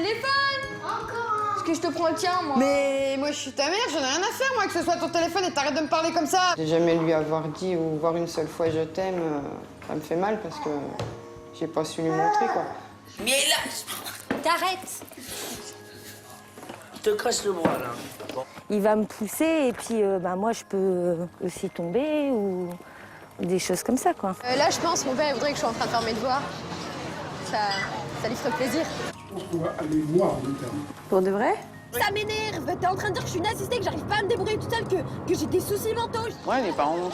téléphone. Encore. Parce que je te prends le tien, moi. Mais moi, je suis ta mère, j'en ai rien à faire, moi, que ce soit ton téléphone et t'arrêtes de me parler comme ça. J'ai jamais lui avoir dit ou voir une seule fois je t'aime, ça me fait mal parce que j'ai pas su lui montrer, quoi. Mais là, T'arrêtes. je te casse le bras, là. Bon. Il va me pousser et puis moi, je peux aussi tomber ou des choses comme ça, quoi. Là, je pense, mon père, il voudrait que je sois en train de faire mes devoirs. Ça lui ferait plaisir. Je pense qu'on va aller voir en interne. Pour de vrai? Ça m'énerve. T'es en train de dire que je suis une assistée, que j'arrive pas à me débrouiller toute seule, que j'ai des soucis mentaux. Ouais, les parents,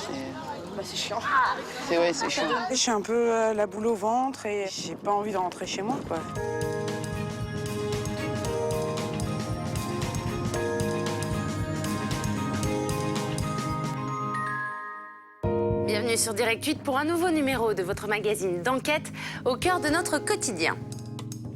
c'est chiant. C'est chiant. Je suis un peu la boule au ventre et j'ai pas envie de rentrer chez moi, quoi. Bienvenue sur Direct 8 pour un nouveau numéro de votre magazine d'enquête au cœur de notre quotidien.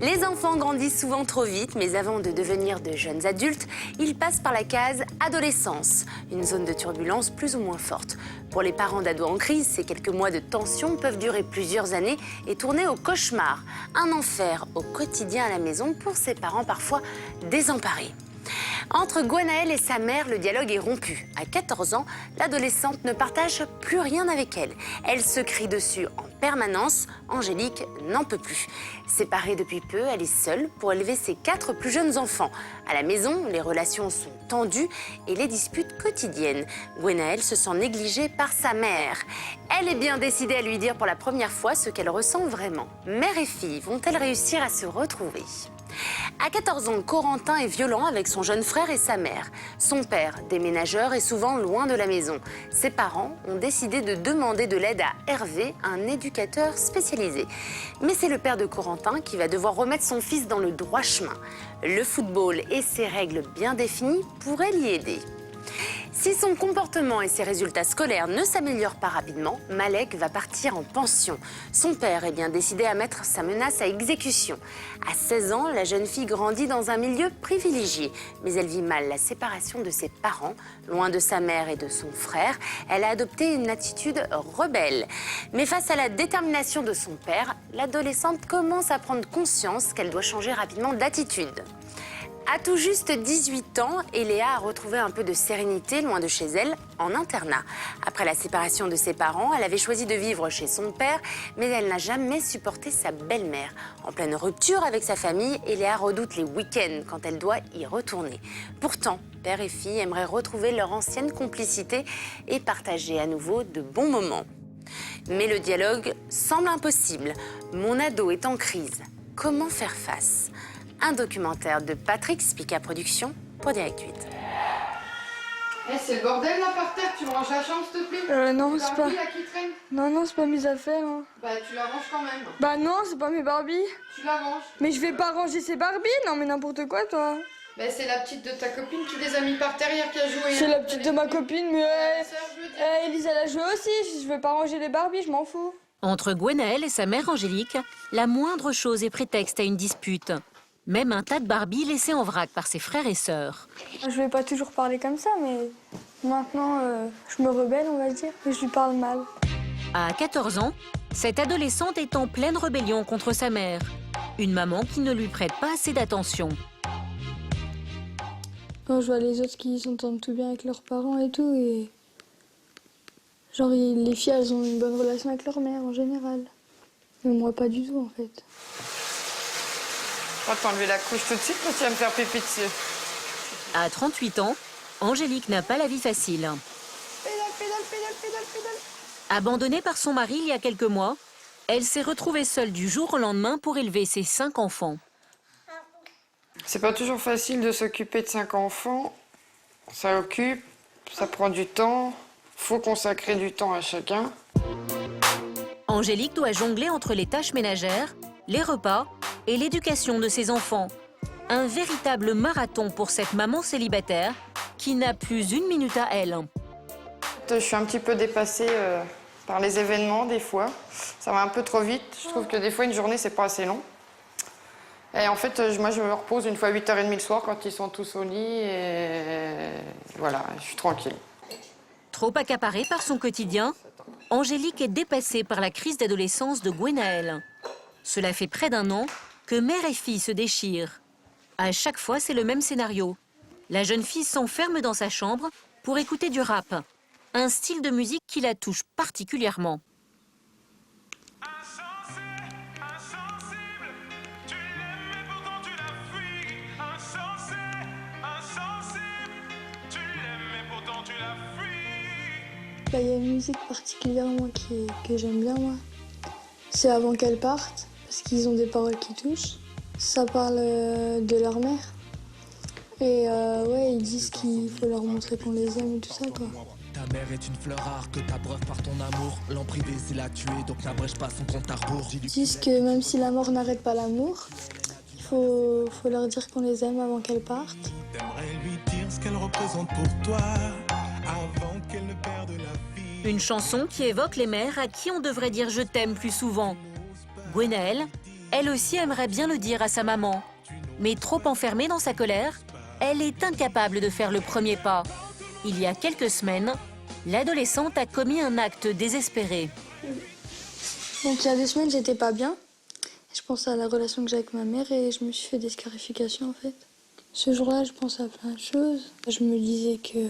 Les enfants grandissent souvent trop vite, mais avant de devenir de jeunes adultes, ils passent par la case adolescence, une zone de turbulence plus ou moins forte. Pour les parents d'ados en crise, ces quelques mois de tension peuvent durer plusieurs années et tourner au cauchemar. Un enfer au quotidien à la maison pour ces parents parfois désemparés. Entre Gwenaëlle et sa mère, le dialogue est rompu. À 14 ans, l'adolescente ne partage plus rien avec elle. Elle se crie dessus en permanence. Angélique n'en peut plus. Séparée depuis peu, elle est seule pour élever ses 4 plus jeunes enfants. À la maison, les relations sont tendues et les disputes quotidiennes. Gwenaëlle se sent négligée par sa mère. Elle est bien décidée à lui dire pour la première fois ce qu'elle ressent vraiment. Mère et fille vont-elles réussir à se retrouver ? À 14 ans, Corentin est violent avec son jeune frère et sa mère. Son père, déménageur, est souvent loin de la maison. Ses parents ont décidé de demander de l'aide à Hervé, un éducateur spécialisé. Mais c'est le père de Corentin qui va devoir remettre son fils dans le droit chemin. Le football et ses règles bien définies pourraient l'y aider. Si son comportement et ses résultats scolaires ne s'améliorent pas rapidement, Malek va partir en pension. Son père est bien décidé à mettre sa menace à exécution. À 16 ans, la jeune fille grandit dans un milieu privilégié. Mais elle vit mal la séparation de ses parents. Loin de sa mère et de son frère, elle a adopté une attitude rebelle. Mais face à la détermination de son père, l'adolescente commence à prendre conscience qu'elle doit changer rapidement d'attitude. À tout juste 18 ans, Eléa a retrouvé un peu de sérénité loin de chez elle, en internat. Après la séparation de ses parents, elle avait choisi de vivre chez son père, mais elle n'a jamais supporté sa belle-mère. En pleine rupture avec sa famille, Eléa redoute les week-ends quand elle doit y retourner. Pourtant, père et fille aimeraient retrouver leur ancienne complicité et partager à nouveau de bons moments. Mais le dialogue semble impossible. Mon ado est en crise. Comment faire face ? Un documentaire de Patrick Spica Productions pour Direct 8. C'est le bordel là par terre, tu me ranges la chambre s'il te plaît? Non, Les c'est Barbies, pas... là qui traînent? Non, c'est pas mes affaires. Hein. Bah tu la ranges quand même. Bah non, c'est pas mes Barbies. Tu la ranges. Mais je vais pas ranger ces Barbies. Non, mais n'importe quoi, toi. Bah c'est la petite de ta copine qui les a mis par terre hier qui a joué. C'est hein. la petite de ma copine, mais... Sœur, je veux dire. Elise, elle a joué aussi. Je vais pas ranger les Barbies, je m'en fous. Entre Gwenaëlle et sa mère Angélique, la moindre chose est prétexte à une dispute. Même un tas de Barbie laissé en vrac par ses frères et sœurs. Je vais pas toujours parler comme ça, mais maintenant, je me rebelle, on va dire. Et je lui parle mal. À 14 ans, cette adolescente est en pleine rébellion contre sa mère. Une maman qui ne lui prête pas assez d'attention. Quand je vois les autres qui s'entendent tout bien avec leurs parents et tout, et... Genre, les filles, elles ont une bonne relation avec leur mère, en général. Mais moi, pas du tout, en fait. Je vais t'enlever la couche tout de suite, mais tu vas me faire pipi dessus. À 38 ans, Angélique n'a pas la vie facile. Pédale. Abandonnée par son mari il y a quelques mois, elle s'est retrouvée seule du jour au lendemain pour élever ses 5 enfants. C'est pas toujours facile de s'occuper de 5 enfants. Ça occupe, ça prend du temps. Faut consacrer du temps à chacun. Angélique doit jongler entre les tâches ménagères, les repas et l'éducation de ses enfants. Un véritable marathon pour cette maman célibataire qui n'a plus une minute à elle. Je suis un petit peu dépassée par les événements des fois. Ça va un peu trop vite. Je trouve que des fois une journée c'est pas assez long. Et en fait, moi je me repose une fois à 8h30 le soir quand ils sont tous au lit et voilà, je suis tranquille. Trop accaparée par son quotidien, Angélique est dépassée par la crise d'adolescence de Gwenaëlle. Cela fait près d'1 an que mère et fille se déchirent. À chaque fois, c'est le même scénario. La jeune fille s'enferme dans sa chambre pour écouter du rap, un style de musique qui la touche particulièrement. Il y a une musique particulièrement que j'aime bien, moi. C'est Avant qu'elle parte, parce qu'ils ont des paroles qui touchent. Ça parle de leur mère. Et ouais, ils disent qu'il faut leur montrer qu'on les aime et tout ça, quoi. Ta mère est une fleur rare que t'abreuves par ton amour. L'en privé, c'est la tuer, donc n'abrège pas son compte à rebours. Ils disent que même si la mort n'arrête pas l'amour, il faut leur dire qu'on les aime avant qu'elles partent. T'aimerais lui dire ce qu'elle représente pour toi, avant qu'elle ne perde la vie. Une chanson qui évoque les mères à qui on devrait dire « je t'aime » plus souvent. Gwenaëlle, elle aussi aimerait bien le dire à sa maman. Mais trop enfermée dans sa colère, elle est incapable de faire le premier pas. Il y a quelques semaines, l'adolescente a commis un acte désespéré. Donc il y a 2 semaines, j'étais pas bien. Je pensais à la relation que j'ai avec ma mère et je me suis fait des scarifications en fait. Ce jour-là, je pensais à plein de choses. Je me disais que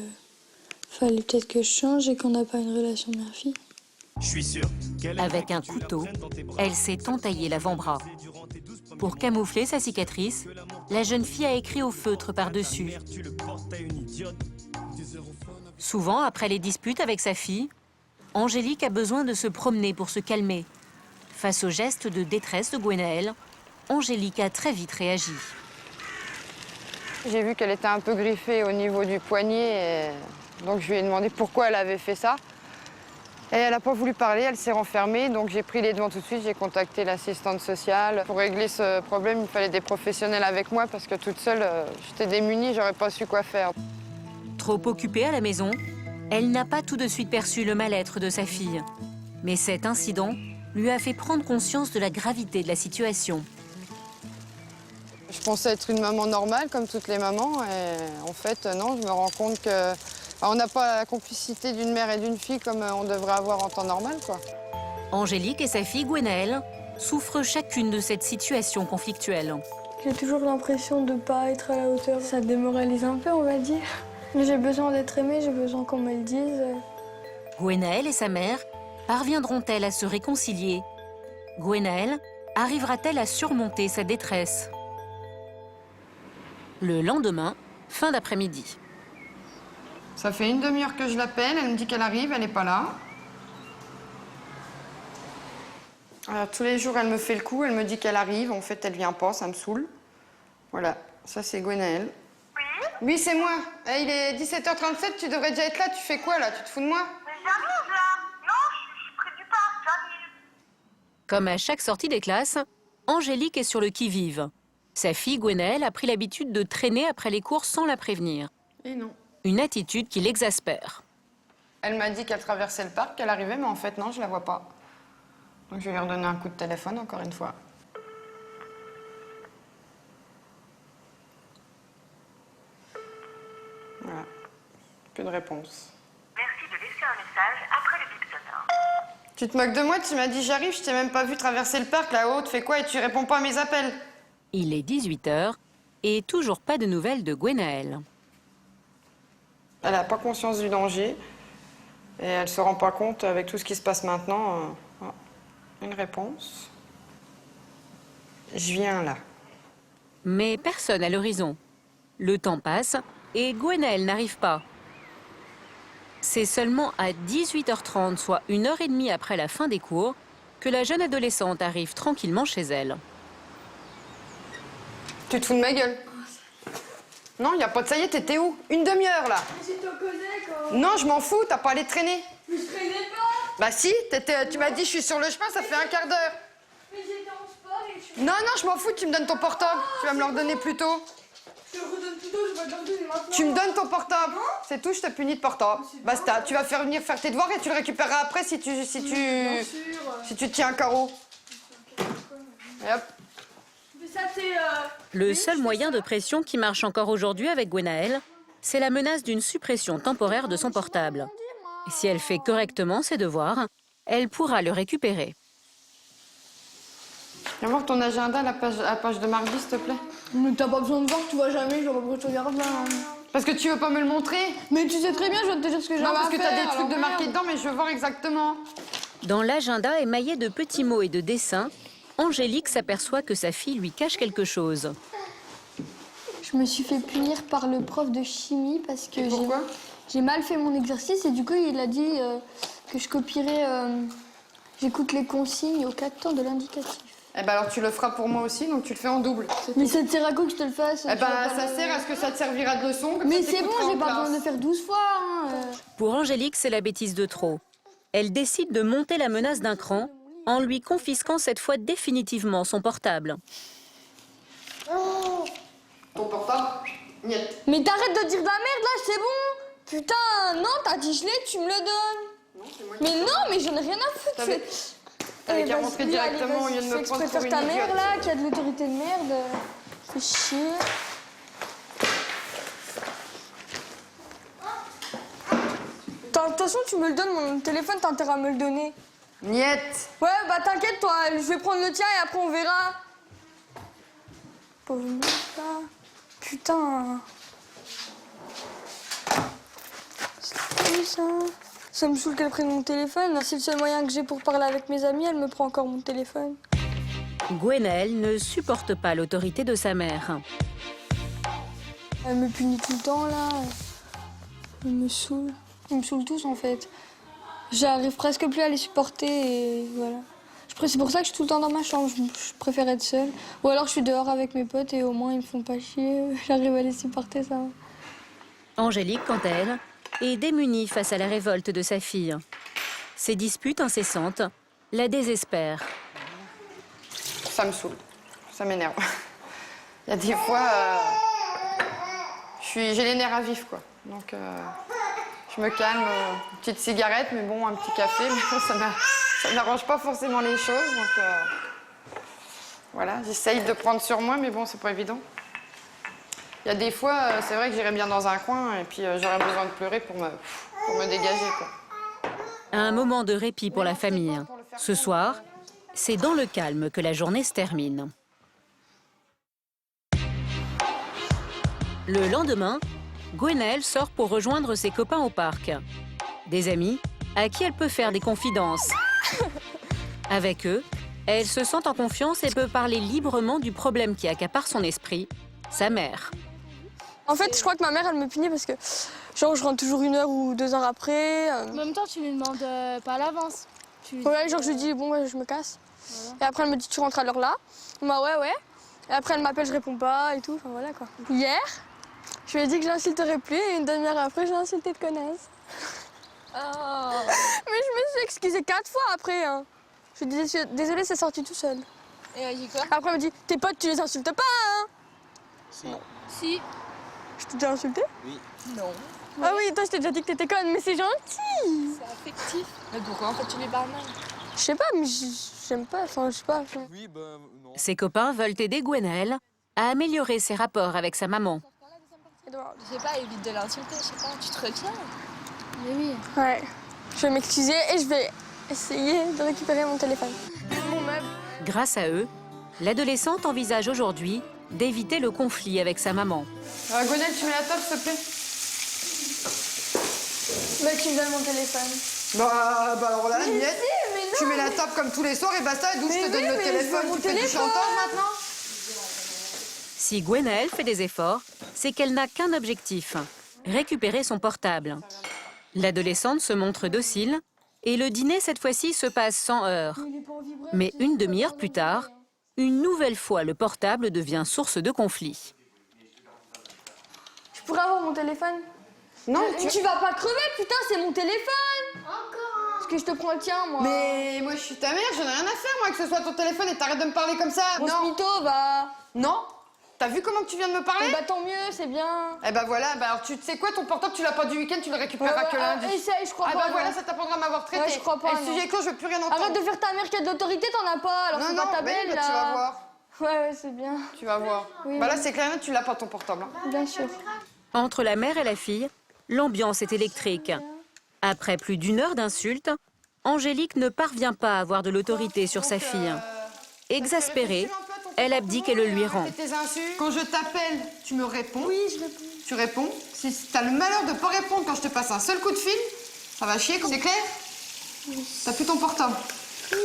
fallait peut-être que je change et qu'on n'a pas une relation mère-fille. Avec un couteau, elle s'est entaillé l'avant-bras. Pour camoufler sa cicatrice, la jeune fille a écrit au feutre par-dessus. Souvent, après les disputes avec sa fille, Angélique a besoin de se promener pour se calmer. Face au geste de détresse de Gwenaëlle, Angélique a très vite réagi. J'ai vu qu'elle était un peu griffée au niveau du poignet, et donc je lui ai demandé pourquoi elle avait fait ça. Et elle n'a pas voulu parler, elle s'est renfermée, donc j'ai pris les devants tout de suite, j'ai contacté l'assistante sociale. Pour régler ce problème, il fallait des professionnels avec moi parce que toute seule, j'étais démunie, j'aurais pas su quoi faire. Trop occupée à la maison, elle n'a pas tout de suite perçu le mal-être de sa fille. Mais cet incident lui a fait prendre conscience de la gravité de la situation. Je pensais être une maman normale, comme toutes les mamans, et en fait, non, je me rends compte que on n'a pas la complicité d'une mère et d'une fille comme on devrait avoir en temps normal, quoi. Angélique et sa fille Gwenaëlle souffrent chacune de cette situation conflictuelle. J'ai toujours l'impression de ne pas être à la hauteur. Ça démoralise un peu, on va dire. Mais j'ai besoin d'être aimée, j'ai besoin qu'on me le dise. Gwenaëlle et sa mère parviendront-elles à se réconcilier? Gwenaëlle arrivera-t-elle à surmonter sa détresse? Le lendemain, fin d'après-midi. Ça fait une demi-heure que je l'appelle, elle me dit qu'elle arrive, elle n'est pas là. Alors, tous les jours, elle me fait le coup, elle me dit qu'elle arrive, en fait, elle vient pas, ça me saoule. Voilà, ça c'est Gwenaëlle. Oui? Oui, c'est moi. Eh, il est 17h37, tu devrais déjà être là, tu fais quoi là? Tu te fous de moi? Mais j'arrive là. Non, je suis près du parc, j'arrive. Comme à chaque sortie des classes, Angélique est sur le qui-vive. Sa fille Gwenaëlle a pris l'habitude de traîner après les cours sans la prévenir. Et non. Une attitude qui l'exaspère. Elle m'a dit qu'elle traversait le parc, qu'elle arrivait, mais en fait, non, je la vois pas. Donc je vais lui redonner un coup de téléphone, encore une fois. Voilà. Plus de réponse. Merci de laisser un message après le bip sonore. Tu te moques de moi? Tu m'as dit j'arrive, je t'ai même pas vu traverser le parc là-haut. Tu fais quoi et tu réponds pas à mes appels? Il est 18h et toujours pas de nouvelles de Gwenaëlle. Elle n'a pas conscience du danger et elle se rend pas compte avec tout ce qui se passe maintenant. Une réponse. Je viens là. Mais personne à l'horizon. Le temps passe et Gwenaëlle n'arrive pas. C'est seulement à 18h30, soit 1h30 après la fin des cours, que la jeune adolescente arrive tranquillement chez elle. Tu te fous de ma gueule? Non, y a pas de ça y est, t'étais où? Une demi-heure là. Mais si tu connais quoi. Non, je m'en fous, t'as pas allé traîner. Mais je traînais pas. Bah si, tu m'as dit je suis sur le chemin, ça fait un quart d'heure. Mais j'étais en sport et je suis... Non, je m'en fous, tu me donnes ton portable. Tu vas me le redonner plus tôt. Je te redonne plus tôt, je vais te le donner maintenant. Tu me donnes ton portable. C'est tout, je te punis de portable. Basta, tu vas venir faire tes devoirs et tu le récupéreras après si tu te tiens un carreau. Et hop. Mais ça c'est... Le seul moyen de pression qui marche encore aujourd'hui avec Gwenaëlle, c'est la menace d'une suppression temporaire de son portable. Et si elle fait correctement ses devoirs, elle pourra le récupérer. Viens voir ton agenda, la page de mardi, s'il te plaît. Mais t'as pas besoin de voir, tu vois jamais, je vois pas pourquoi tu regardes là. Parce que tu veux pas me le montrer? Mais tu sais très bien, je vais te dire ce que j'ai à Non, faire. parce que t'as des trucs alors de marqués merde. dedans, mais je veux voir exactement. Dans l'agenda émaillé de petits mots et de dessins, Angélique s'aperçoit que sa fille lui cache quelque chose. Je me suis fait punir par le prof de chimie parce que Pourquoi? j'ai mal fait mon exercice et du coup il a dit que je copierais, j'écoute les consignes au 4 temps de l'indicatif. Eh ben alors tu le feras pour moi aussi, donc tu le fais en double. Mais ça te sert à quoi que je te le fasse? Eh ben ça sert à ce que ça te servira de leçon. Comme Mais ça, c'est bon, t'écouteras j'ai en pas classe. besoin de faire 12 fois. Hein. Pour Angélique, c'est la bêtise de trop. Elle décide de monter la menace d'un cran en lui confisquant cette fois définitivement son portable. Ton portable? Niet. Mais t'arrêtes de dire de la merde là, c'est bon. Putain, non, t'as dit je l'ai, tu me le donnes. Non, c'est moi Mais non, mais j'en ai rien à foutre. T'avais- T'avais qu'à rentrer directement au lieu de me prendre pour une ta mère idiote. là, qui a de l'autorité de merde. Fais chier. De toute façon, tu me le donnes, mon téléphone, t'as intérêt à me le donner. Niet. Ouais, bah t'inquiète, toi, je vais prendre le tien et après on verra. Pauvre meuf, là. Putain. C'est fou, ça. Ça me saoule qu'elle prenne mon téléphone. C'est le seul moyen que j'ai pour parler avec mes amis, elle me prend encore mon téléphone. Gwenaëlle ne supporte pas l'autorité de sa mère. Elle me punit tout le temps, là. Elle me saoule. Ils me saoulent tous, en fait. J'arrive presque plus à les supporter et voilà. C'est pour ça que je suis tout le temps dans ma chambre. Je préfère être seule. Ou alors je suis dehors avec mes potes et au moins ils me font pas chier. J'arrive à les supporter, ça va. Angélique, quant à elle, est démunie face à la révolte de sa fille. Ces disputes incessantes la désespèrent. Ça me saoule. Ça m'énerve. Il y a des fois, j'ai les nerfs à vif, quoi. Donc, je me calme. Une petite cigarette, mais bon, un petit café. Mais bon, ça n'arrange pas forcément les choses. Donc, voilà, j'essaye de prendre sur moi, mais bon, c'est pas évident. Il y a des fois, c'est vrai que j'irais bien dans un coin et puis j'aurais besoin de pleurer pour me dégager, quoi. Un moment de répit pour la famille. Ce soir, c'est dans le calme que la journée se termine. Le lendemain, Gwenaëlle sort pour rejoindre ses copains au parc. Des amis à qui elle peut faire des confidences. Avec eux, elle se sent en confiance et peut parler librement du problème qui accapare son esprit, sa mère. En fait, je crois que ma mère, elle me punit parce que genre je rentre toujours 1 heure ou 2 heures après. En même temps, tu lui demandes pas à l'avance. Ouais, genre je lui dis bon, ouais, je me casse. Voilà. Et après, elle me dit tu rentres à l'heure là. Bah ouais, ouais. Et après, elle m'appelle, je réponds pas et tout. Enfin voilà quoi. Hier, je lui ai dit que je l'insulterais plus et une demi-heure après, je l'ai insulté de connasse. Oh. Mais je me suis excusée 4 fois après. Hein. Je lui dis désolée, c'est sorti tout seul. Et elle dit quoi? Après, elle me dit tes potes, tu les insultes pas, hein? Si. Si. Je t'ai déjà insulté? Oui. Non. Ah oui, toi, je t'ai déjà dit que t'étais conne, mais c'est gentil. C'est affectif. Mais pourquoi en fait tu lui parles mal? Je sais pas, mais j'aime pas, enfin, je sais pas. Oui, bah non. Ses copains veulent aider Gwenaëlle à améliorer ses rapports avec sa maman. Je sais pas, évite de l'insulter, je sais pas, tu te retiens. Mais oui. Ouais, je vais m'excuser et je vais essayer de récupérer mon téléphone. Mon meuble. Grâce à eux, l'adolescente envisage aujourd'hui d'éviter le conflit avec sa maman. Gwenaëlle, tu mets la table, s'il te plaît? Bah, tu me donnes mon téléphone. Bah alors là, Mais Niet, si, mais non. tu mets la table comme tous les soirs et basta, d'où je Mais te donne oui, le mais je téléphone, veux mon tu fais du téléphone. chantage maintenant? Si Gwenaëlle fait des efforts, c'est qu'elle n'a qu'un objectif, récupérer son portable. L'adolescente se montre docile et le dîner cette fois-ci se passe sans heurts. Mais une demi-heure plus tard, une nouvelle fois le portable devient source de conflit. Je pourrais avoir mon téléphone? Non, tu vas pas crever, putain, c'est mon téléphone. Encore. Parce que je te prends le tien, moi. Mais moi, je suis ta mère, j'en ai rien à faire, moi, que ce soit ton téléphone et t'arrêtes de me parler comme ça. Grosse mytho, va. Non. T'as vu comment tu viens de me parler? Bah tant mieux, c'est bien. Eh bah voilà, bah alors tu sais quoi, ton portable, tu l'as pas du week-end, tu le récupéreras que lundi. Essaye, je crois Ah pas. bah non. voilà, ça t'apprendra à m'avoir traité. Ouais, je crois pas, Et le sujet est clos, je veux plus rien entendre. Arrête de faire ta mère qui a de l'autorité, t'en as pas. Alors c'est non, pas ta bah, belle, bah, là. tu vas voir. Ouais, c'est bien. Tu vas voir. Oui, bah oui. là, c'est clair, tu l'as pas ton portable. Hein. Bien sûr. Entre la mère et la fille, l'ambiance est électrique. Après plus d'1 heure d'insultes, Angélique ne parvient pas à avoir de l'autorité sur sa fille. Exaspérée, elle abdique et le lui rend. Quand je t'appelle, tu me réponds. Oui, je réponds. Tu réponds. Si t'as le malheur de pas répondre quand je te passe un seul coup de fil, ça va chier, c'est clair? Oui. T'as plus ton portable. Oui.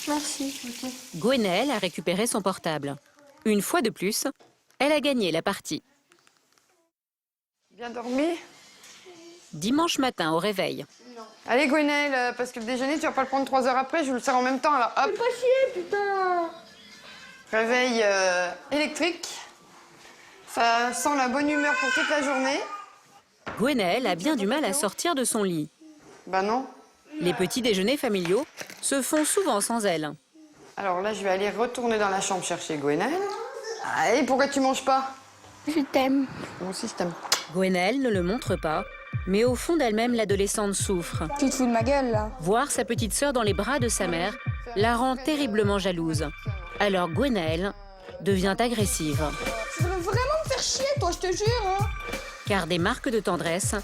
Merci. Okay. Gwenaëlle a récupéré son portable. Une fois de plus, elle a gagné la partie. Bien dormi? Dimanche matin au réveil. Allez Gwenaëlle, parce que le déjeuner, tu vas pas le prendre 3 heures après, je vous le sers en même temps, alors hop. Fais pas chier, putain. Réveil électrique. Ça sent la bonne humeur pour toute la journée. Gwenaëlle a bien du mal à sortir de son lit. Bah non. Les petits déjeuners familiaux se font souvent sans elle. Alors là, je vais aller retourner dans la chambre chercher Gwenaëlle. Allez, pourquoi tu manges pas? Je t'aime. Moi aussi, je t'aime. Gwenaëlle ne le montre pas, mais au fond d'elle-même, l'adolescente souffre. Tu te fous de ma gueule, là. Voir sa petite sœur dans les bras de sa mère la rend terriblement jalouse. Alors Gwenaëlle devient agressive. Tu veux vraiment me faire chier, toi, je te jure, hein. Car des marques de tendresse,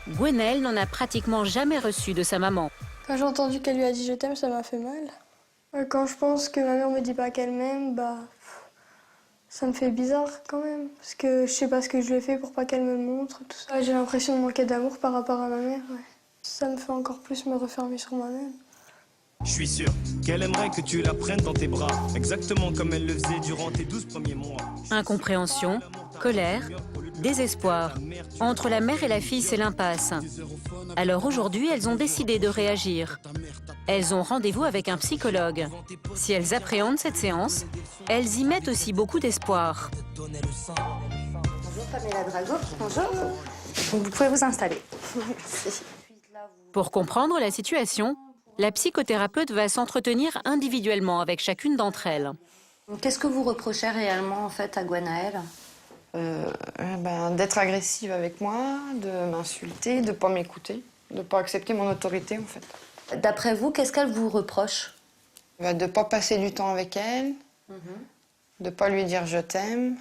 Gwenaëlle n'en a pratiquement jamais reçu de sa maman. Quand j'ai entendu qu'elle lui a dit je t'aime, ça m'a fait mal. Quand je pense que ma mère me dit pas qu'elle m'aime, bah ça me fait bizarre quand même. Parce que je sais pas ce que je lui ai fait pour pas qu'elle me le montre, tout ça. J'ai l'impression de manquer d'amour par rapport à ma mère, ouais. Ça me fait encore plus me refermer sur moi-même. Je suis sûr qu'elle aimerait que tu la prennes dans tes bras, exactement comme elle le faisait durant tes 12 premiers mois. Incompréhension, colère, désespoir. Entre la mère et la fille, c'est l'impasse. Alors aujourd'hui, elles ont décidé de réagir. Elles ont rendez-vous avec un psychologue. Si elles appréhendent cette séance, elles y mettent aussi beaucoup d'espoir. Bonjour Pamela Drago. Bonjour. Vous pouvez vous installer. Merci. Pour comprendre la situation, la psychothérapeute va s'entretenir individuellement avec chacune d'entre elles. Qu'est-ce que vous reprochez réellement en fait à Gwenaëlle? D'être agressive avec moi, de m'insulter, de pas m'écouter, de pas accepter mon autorité en fait. D'après vous, qu'est-ce qu'elle vous reproche? De pas passer du temps avec elle, de pas lui dire je t'aime,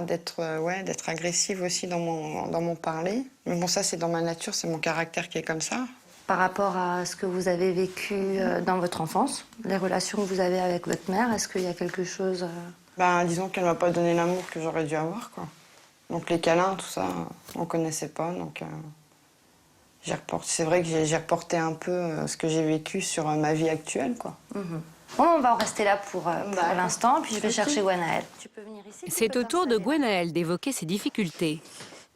d'être agressive aussi dans mon parler. Mais bon, ça c'est dans ma nature, c'est mon caractère qui est comme ça. Par rapport à ce que vous avez vécu dans votre enfance, les relations que vous avez avec votre mère, est-ce qu'il y a quelque chose... Disons qu'elle m'a pas donné l'amour que j'aurais dû avoir, quoi. Donc les câlins, tout ça, on connaissait pas, donc c'est vrai que j'ai reporté un peu ce que j'ai vécu sur ma vie actuelle, quoi. Bon, on va en rester là pour l'instant, puis je vais chercher Gwenaëlle. Tu peux venir ici? C'est au tour de Gwenaëlle d'évoquer ses difficultés.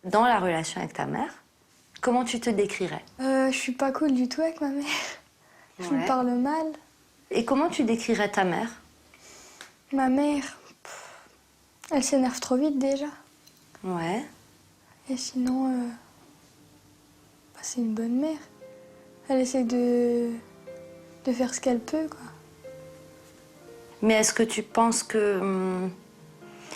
Dans la relation avec ta mère, comment tu te décrirais? Je suis pas cool du tout avec ma mère. Je lui parle mal. Et comment tu décrirais ta mère? Ma mère, elle s'énerve trop vite déjà. Ouais. Et sinon, c'est une bonne mère. Elle essaie de faire ce qu'elle peut, quoi. Mais est-ce que tu penses que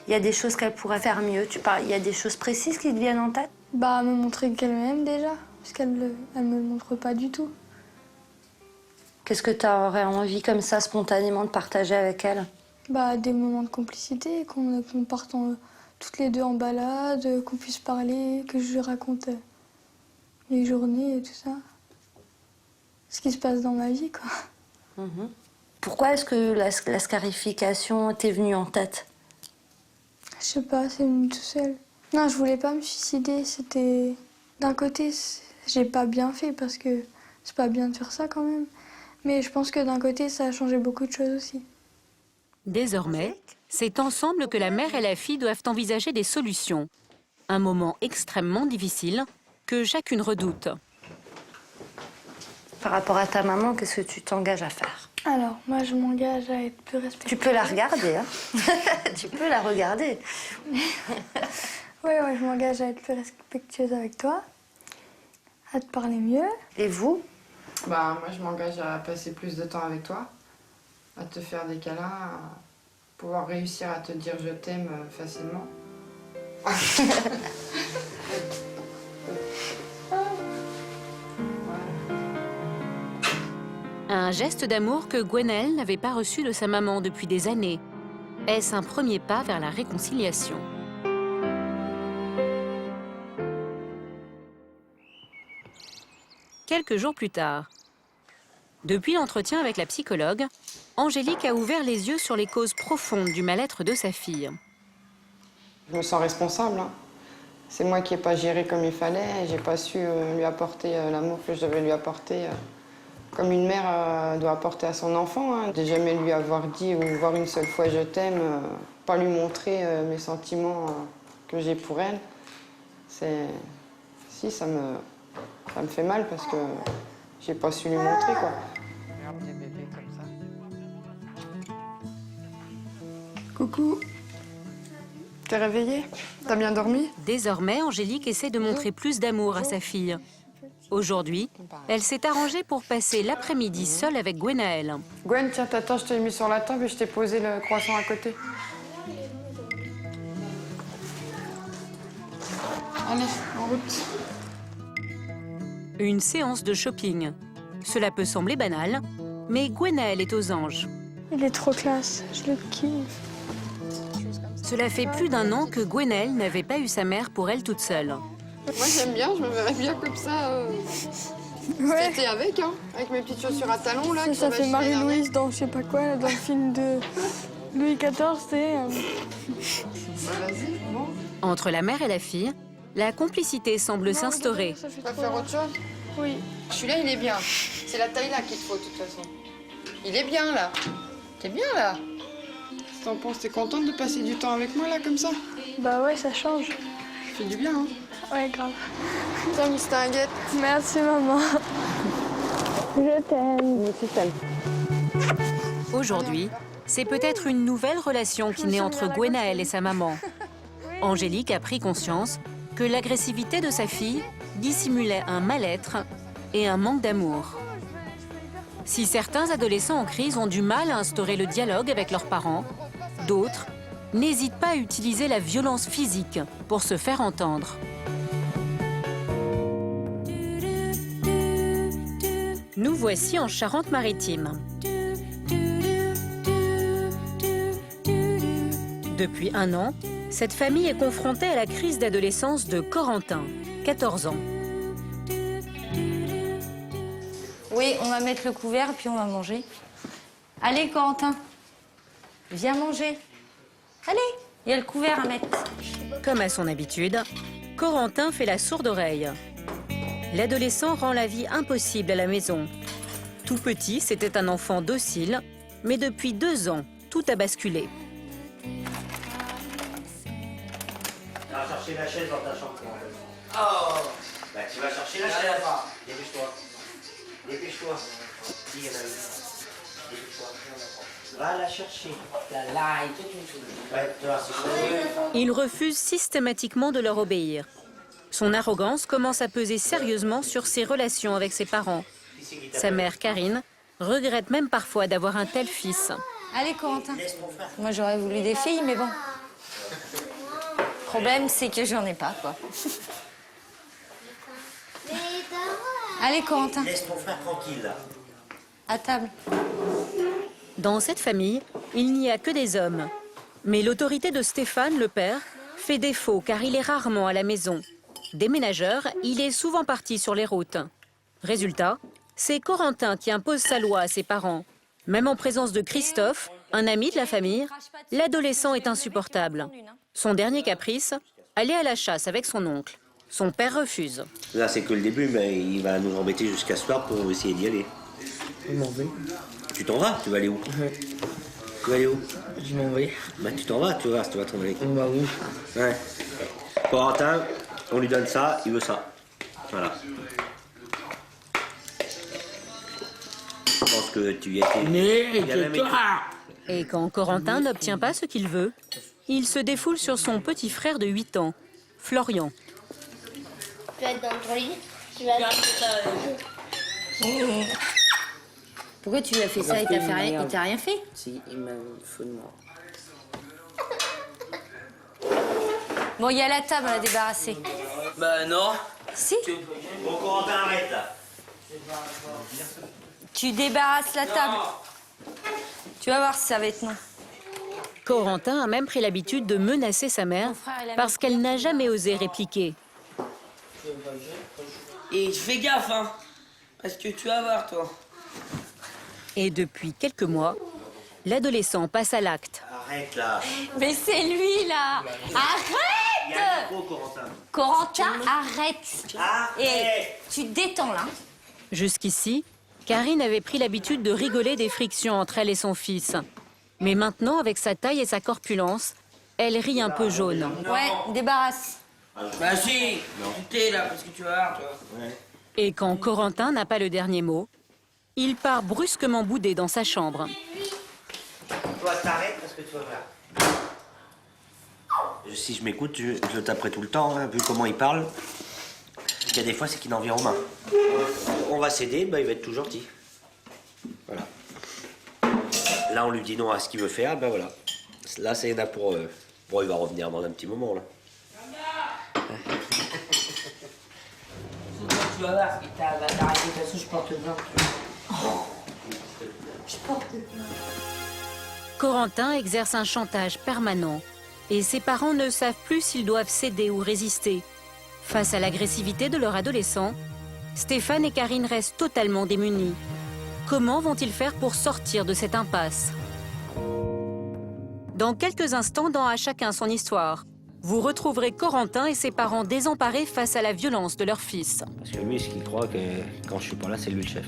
y a des choses qu'elle pourrait faire mieux? Il y a des choses précises qui te viennent en tête? Me montrer qu'elle m'aime déjà, parce qu'elle me le montre pas du tout. Qu'est-ce que tu aurais envie comme ça spontanément de partager avec elle? Des moments de complicité, qu'on parte toutes les deux en balade, qu'on puisse parler, que je lui raconte les journées et tout ça. Ce qui se passe dans ma vie, quoi. Pourquoi est-ce que la scarification t'est venue en tête? Je sais pas, c'est venu tout seul. Non, je voulais pas me suicider, c'était... D'un côté, j'ai pas bien fait, parce que c'est pas bien de faire ça quand même. Mais je pense que d'un côté, ça a changé beaucoup de choses aussi. Désormais, c'est ensemble que la mère et la fille doivent envisager des solutions. Un moment extrêmement difficile que chacune redoute. Par rapport à ta maman, qu'est-ce que tu t'engages à faire? Alors, moi, je m'engage à être plus respectueuse. Tu peux la regarder, hein. Tu peux la regarder. Oui, je m'engage à être plus respectueuse avec toi, à te parler mieux. Et vous? Moi, je m'engage à passer plus de temps avec toi, à te faire des câlins, à pouvoir réussir à te dire je t'aime facilement. Un geste d'amour que Gwenaëlle n'avait pas reçu de sa maman depuis des années. Est-ce un premier pas vers la réconciliation? Quelques jours plus tard, depuis l'entretien avec la psychologue, Angélique a ouvert les yeux sur les causes profondes du mal-être de sa fille. Je me sens responsable. Hein. C'est moi qui n'ai pas géré comme il fallait. J'ai pas su lui apporter l'amour que je devais lui apporter, comme une mère doit apporter à son enfant. Hein. De jamais lui avoir dit ou voir une seule fois je t'aime, pas lui montrer mes sentiments que j'ai pour elle. Si, ça me fait mal parce que j'ai pas su lui montrer, quoi. Regarde les bébés comme ça. Coucou. T'es réveillée? T'as bien dormi? Désormais, Angélique essaie de montrer plus d'amour à sa fille. Aujourd'hui, elle s'est arrangée pour passer l'après-midi seule avec Gwenaël. Gwen, tiens, t'attends, je t'ai mis sur la table et je t'ai posé le croissant à côté. Allez, en route. Une séance de shopping. Cela peut sembler banal, mais Gwenaël est aux anges. Il est trop classe, je le kiffe. Cela fait plus d'1 an que Gwenaël n'avait pas eu sa mère pour elle toute seule. Moi, j'aime bien, je me verrais bien comme ça. Ouais. C'était avec, hein, avec mes petites chaussures à talons, là. Ça fait Marie-Louise dans je sais pas quoi, là, dans le film de Louis XIV, c'est... Vas-y, bon. Entre la mère et la fille, la complicité semble s'instaurer. Tu vas faire autre chose? Oui. Celui-là, il est bien. C'est la taille là qu'il te faut, de toute façon. Il est bien, là. T'es bien, là. T'en penses, t'es contente de passer du temps avec moi, là, comme ça? Bah ouais, ça change. Ça fait du bien, hein? Ouais, grave. Tiens, Miss Tinguette. Merci, maman. Je t'aime. Je t'aime. Aujourd'hui, c'est peut-être une nouvelle relation qui naît entre Gwenaël et sa maman. Angélique a pris conscience que l'agressivité de sa fille dissimulait un mal-être et un manque d'amour. Si certains adolescents en crise ont du mal à instaurer le dialogue avec leurs parents, d'autres n'hésitent pas à utiliser la violence physique pour se faire entendre. Nous voici en Charente-Maritime. Depuis 1 an, cette famille est confrontée à la crise d'adolescence de Corentin, 14 ans. Oui, on va mettre le couvert puis on va manger. Allez, Corentin, viens manger. Allez, il y a le couvert à mettre. Comme à son habitude, Corentin fait la sourde oreille. L'adolescent rend la vie impossible à la maison. Tout petit, c'était un enfant docile, mais depuis 2 ans, tout a basculé. Tu vas chercher la chaise dans ta chambre. Oh, bah tu vas chercher la chaise. Dépêche-toi. Dépêche-toi. Il y en a une. Dépêche-toi. Va la chercher. Là, et toute une chose. Ouais, tu vois, c'est Il refuse systématiquement de leur obéir. Son arrogance commence à peser sérieusement sur ses relations avec ses parents. Sa mère, Karine, regrette même parfois d'avoir un tel fils. Allez, Corentin. Moi, j'aurais voulu des filles, mais bon. Le problème, c'est que j'en ai pas, quoi. Allez, Corentin. Laisse ton frère tranquille, là. À table. Dans cette famille, il n'y a que des hommes. Mais l'autorité de Stéphane, le père, fait défaut car il est rarement à la maison. Déménageur, il est souvent parti sur les routes. Résultat, c'est Corentin qui impose sa loi à ses parents. Même en présence de Christophe, un ami de la famille, l'adolescent est insupportable. Son dernier caprice, aller à la chasse avec son oncle. Son père refuse. Là, c'est que le début, mais il va nous embêter jusqu'à ce soir pour essayer d'y aller. Je m'en vais. Tu t'en vas? Tu vas aller où? Ouais. Tu vas aller où? Je m'en vais. Bah, tu t'en vas, tu vas t'en aller. Bah oui. Ouais. Corentin, on lui donne ça, il veut ça. Voilà. Je pense que tu y étais. Mais Il a même été- Et quand Corentin n'obtient pas ce qu'il veut, il se défoule sur son petit frère de 8 ans, Florian. Tu vas être dans ton lit. Tu vas Pourquoi tu lui as fait ça? Il t'a rien fait? Si, il m'a fait de moi. Bon, il y a la table à débarrasser. Bah non. Si, Bon, Corentin, arrête là. tu débarrasses la table. Tu vas voir si ça va être non. Corentin a même pris l'habitude de menacer sa mère parce qu'elle n'a jamais osé répliquer. Et fais gaffe, hein. Parce que tu vas voir, toi. Et depuis quelques mois, L'adolescent passe à l'acte. Arrête là. Mais c'est lui, là. Il y a un Arrête micro, Corentin. Corentin, arrête. Arrête. Et tu te détends, là. Jusqu'ici, Karine avait pris l'habitude de rigoler des frictions entre elle et son fils. Mais maintenant, avec sa taille et sa corpulence, elle rit un peu jaune. Ouais, débarrasse. Bah si, t'es là parce que tu vas voir, toi. Ouais. Et quand Corentin n'a pas le dernier mot, il part brusquement bouder dans sa chambre. Toi, t'arrêtes parce que tu vas voir. Si je m'écoute, je le taperai tout le temps, hein, vu comment il parle. Il y a des fois, c'est qu'il en vient aux mains. On va céder, bah, il va être tout gentil. Voilà. Là, on lui dit non à ce qu'il veut faire, ben voilà. Là, c'est là pour... Bon, il va revenir dans un petit moment, là. Tu vas voir, t'arrêter, de toute façon, je porte plainte. Je porte plainte. Corentin exerce un chantage permanent et ses parents ne savent plus s'ils doivent céder ou résister. Face à l'agressivité de leur adolescent, Stéphane et Karine restent totalement démunis. Comment vont-ils faire pour sortir de cette impasse? Dans quelques instants, dans À chacun son histoire, vous retrouverez Corentin et ses parents désemparés face à la violence de leur fils. Parce que lui, ce qu'il croit que quand je suis pas là, c'est lui le chef.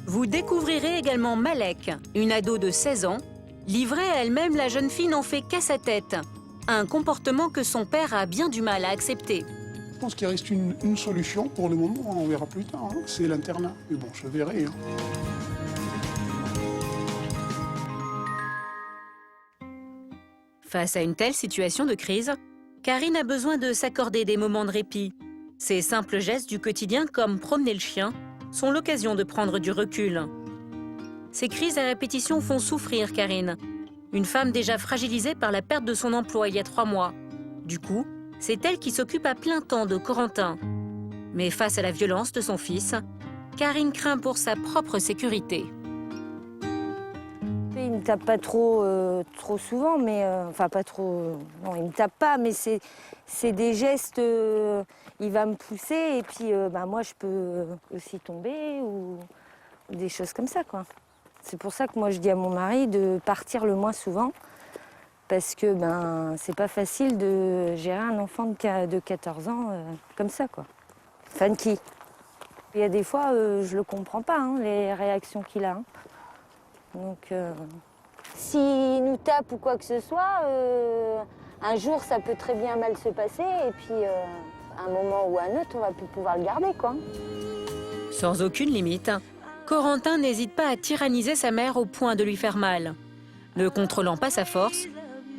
Vous découvrirez également Malek, une ado de 16 ans. Livrée à elle-même, la jeune fille n'en fait qu'à sa tête. Un comportement que son père a bien du mal à accepter. Je pense qu'il reste une solution pour le moment, on verra plus tard, hein. C'est l'internat. Mais bon, je verrai. Hein. Face à une telle situation de crise, Karine a besoin de s'accorder des moments de répit. Ces simples gestes du quotidien, comme promener le chien, sont l'occasion de prendre du recul. Ces crises à répétition font souffrir Karine, une femme déjà fragilisée par la perte de son emploi il y a 3 mois. Du coup, c'est elle qui s'occupe à plein temps de Corentin. Mais face à la violence de son fils, Karine craint pour sa propre sécurité. Il me tape pas trop souvent, mais enfin pas trop. Non, il me tape pas, mais c'est des gestes. Il va me pousser et puis moi je peux aussi tomber ou des choses comme ça, quoi. C'est pour ça que moi je dis à mon mari de partir le moins souvent, parce que c'est pas facile de gérer un enfant de 14 ans comme ça, quoi. Funky. Il y a des fois je le comprends pas, hein, les réactions qu'il a. Hein. Donc, s'il nous tape ou quoi que ce soit, un jour ça peut très bien mal se passer et puis à un moment ou à un autre on va plus pouvoir le garder, quoi. Sans aucune limite, Corentin n'hésite pas à tyranniser sa mère au point de lui faire mal. Ne contrôlant pas sa force,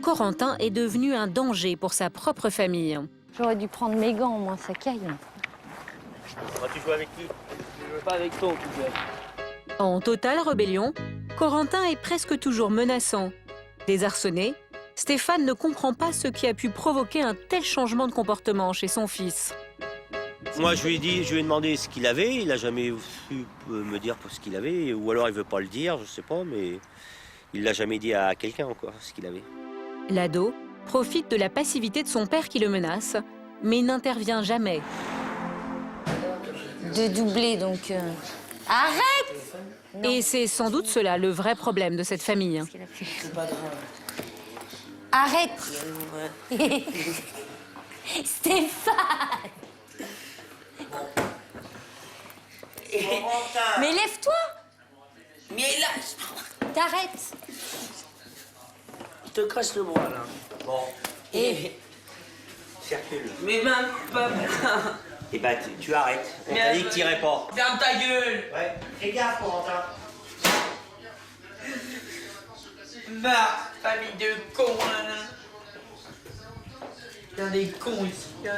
Corentin est devenu un danger pour sa propre famille. J'aurais dû prendre mes gants, moi, ça caille. Tu joues avec qui? Je veux pas avec toi, en tout cas. En totale rébellion, Corentin est presque toujours menaçant. Désarçonné, Stéphane ne comprend pas ce qui a pu provoquer un tel changement de comportement chez son fils. Moi, je lui ai demandé ce qu'il avait. Il n'a jamais su me dire ce qu'il avait. Ou alors, il veut pas le dire, je sais pas, mais il l'a jamais dit à quelqu'un encore, ce qu'il avait. L'ado profite de la passivité de son père qui le menace, mais n'intervient jamais. De doubler, donc... Arrête! Et c'est sans doute cela le vrai problème de cette famille. C'est pas grave. Arrête! Stéphane! Mais lève-toi! Mais là, T'arrêtes! je te crache le bras, là. Bon. Et... Circule. Mais même pas... Eh ben, tu arrêtes. On t'a dit que t'irais pas. Ferme ta gueule! Ouais. Fais gaffe, Corentin. Famille de cons, là. Il y a des cons ici, là.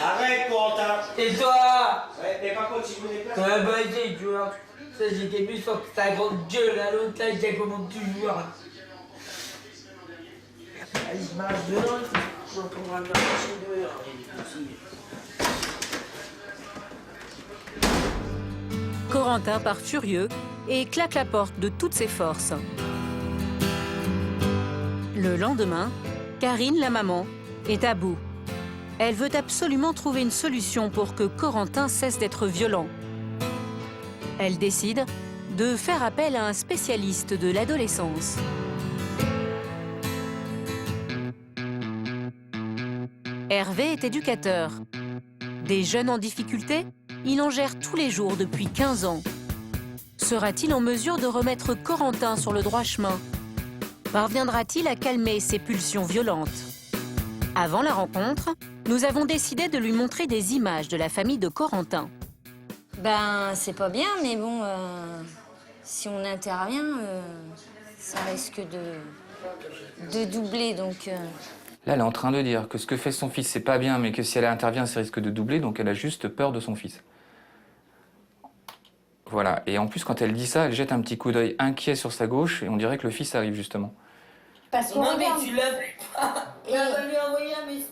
Arrête, Corentin. Et toi? Ouais, mais par contre, si je me déplace... T'as la bonne tu vois. Ça, j'étais plus fort que ta grande gueule, là, l'autre, là, il commande toujours. Vas-y, marche dedans, on va marcher dehors. Corentin part furieux et claque la porte de toutes ses forces. Le lendemain, Karine, la maman, est à bout. Elle veut absolument trouver une solution pour que Corentin cesse d'être violent. Elle décide de faire appel à un spécialiste de l'adolescence. Hervé est éducateur. Des jeunes en difficulté, il en gère tous les jours depuis 15 ans. Sera-t-il en mesure de remettre Corentin sur le droit chemin? Parviendra-t-il à calmer ses pulsions violentes? Avant la rencontre, nous avons décidé de lui montrer des images de la famille de Corentin. Ben, c'est pas bien, mais bon, si on intervient, ça risque de doubler, donc... Là, elle est en train de dire que ce que fait son fils, c'est pas bien, mais que si elle intervient, ça risque de doubler, donc elle a juste peur de son fils. Voilà, et en plus, quand elle dit ça, elle jette un petit coup d'œil inquiet sur sa gauche, et on dirait que le fils arrive, justement. Parce qu'on mais tu l'as vu pas. Il va lui envoyer un message.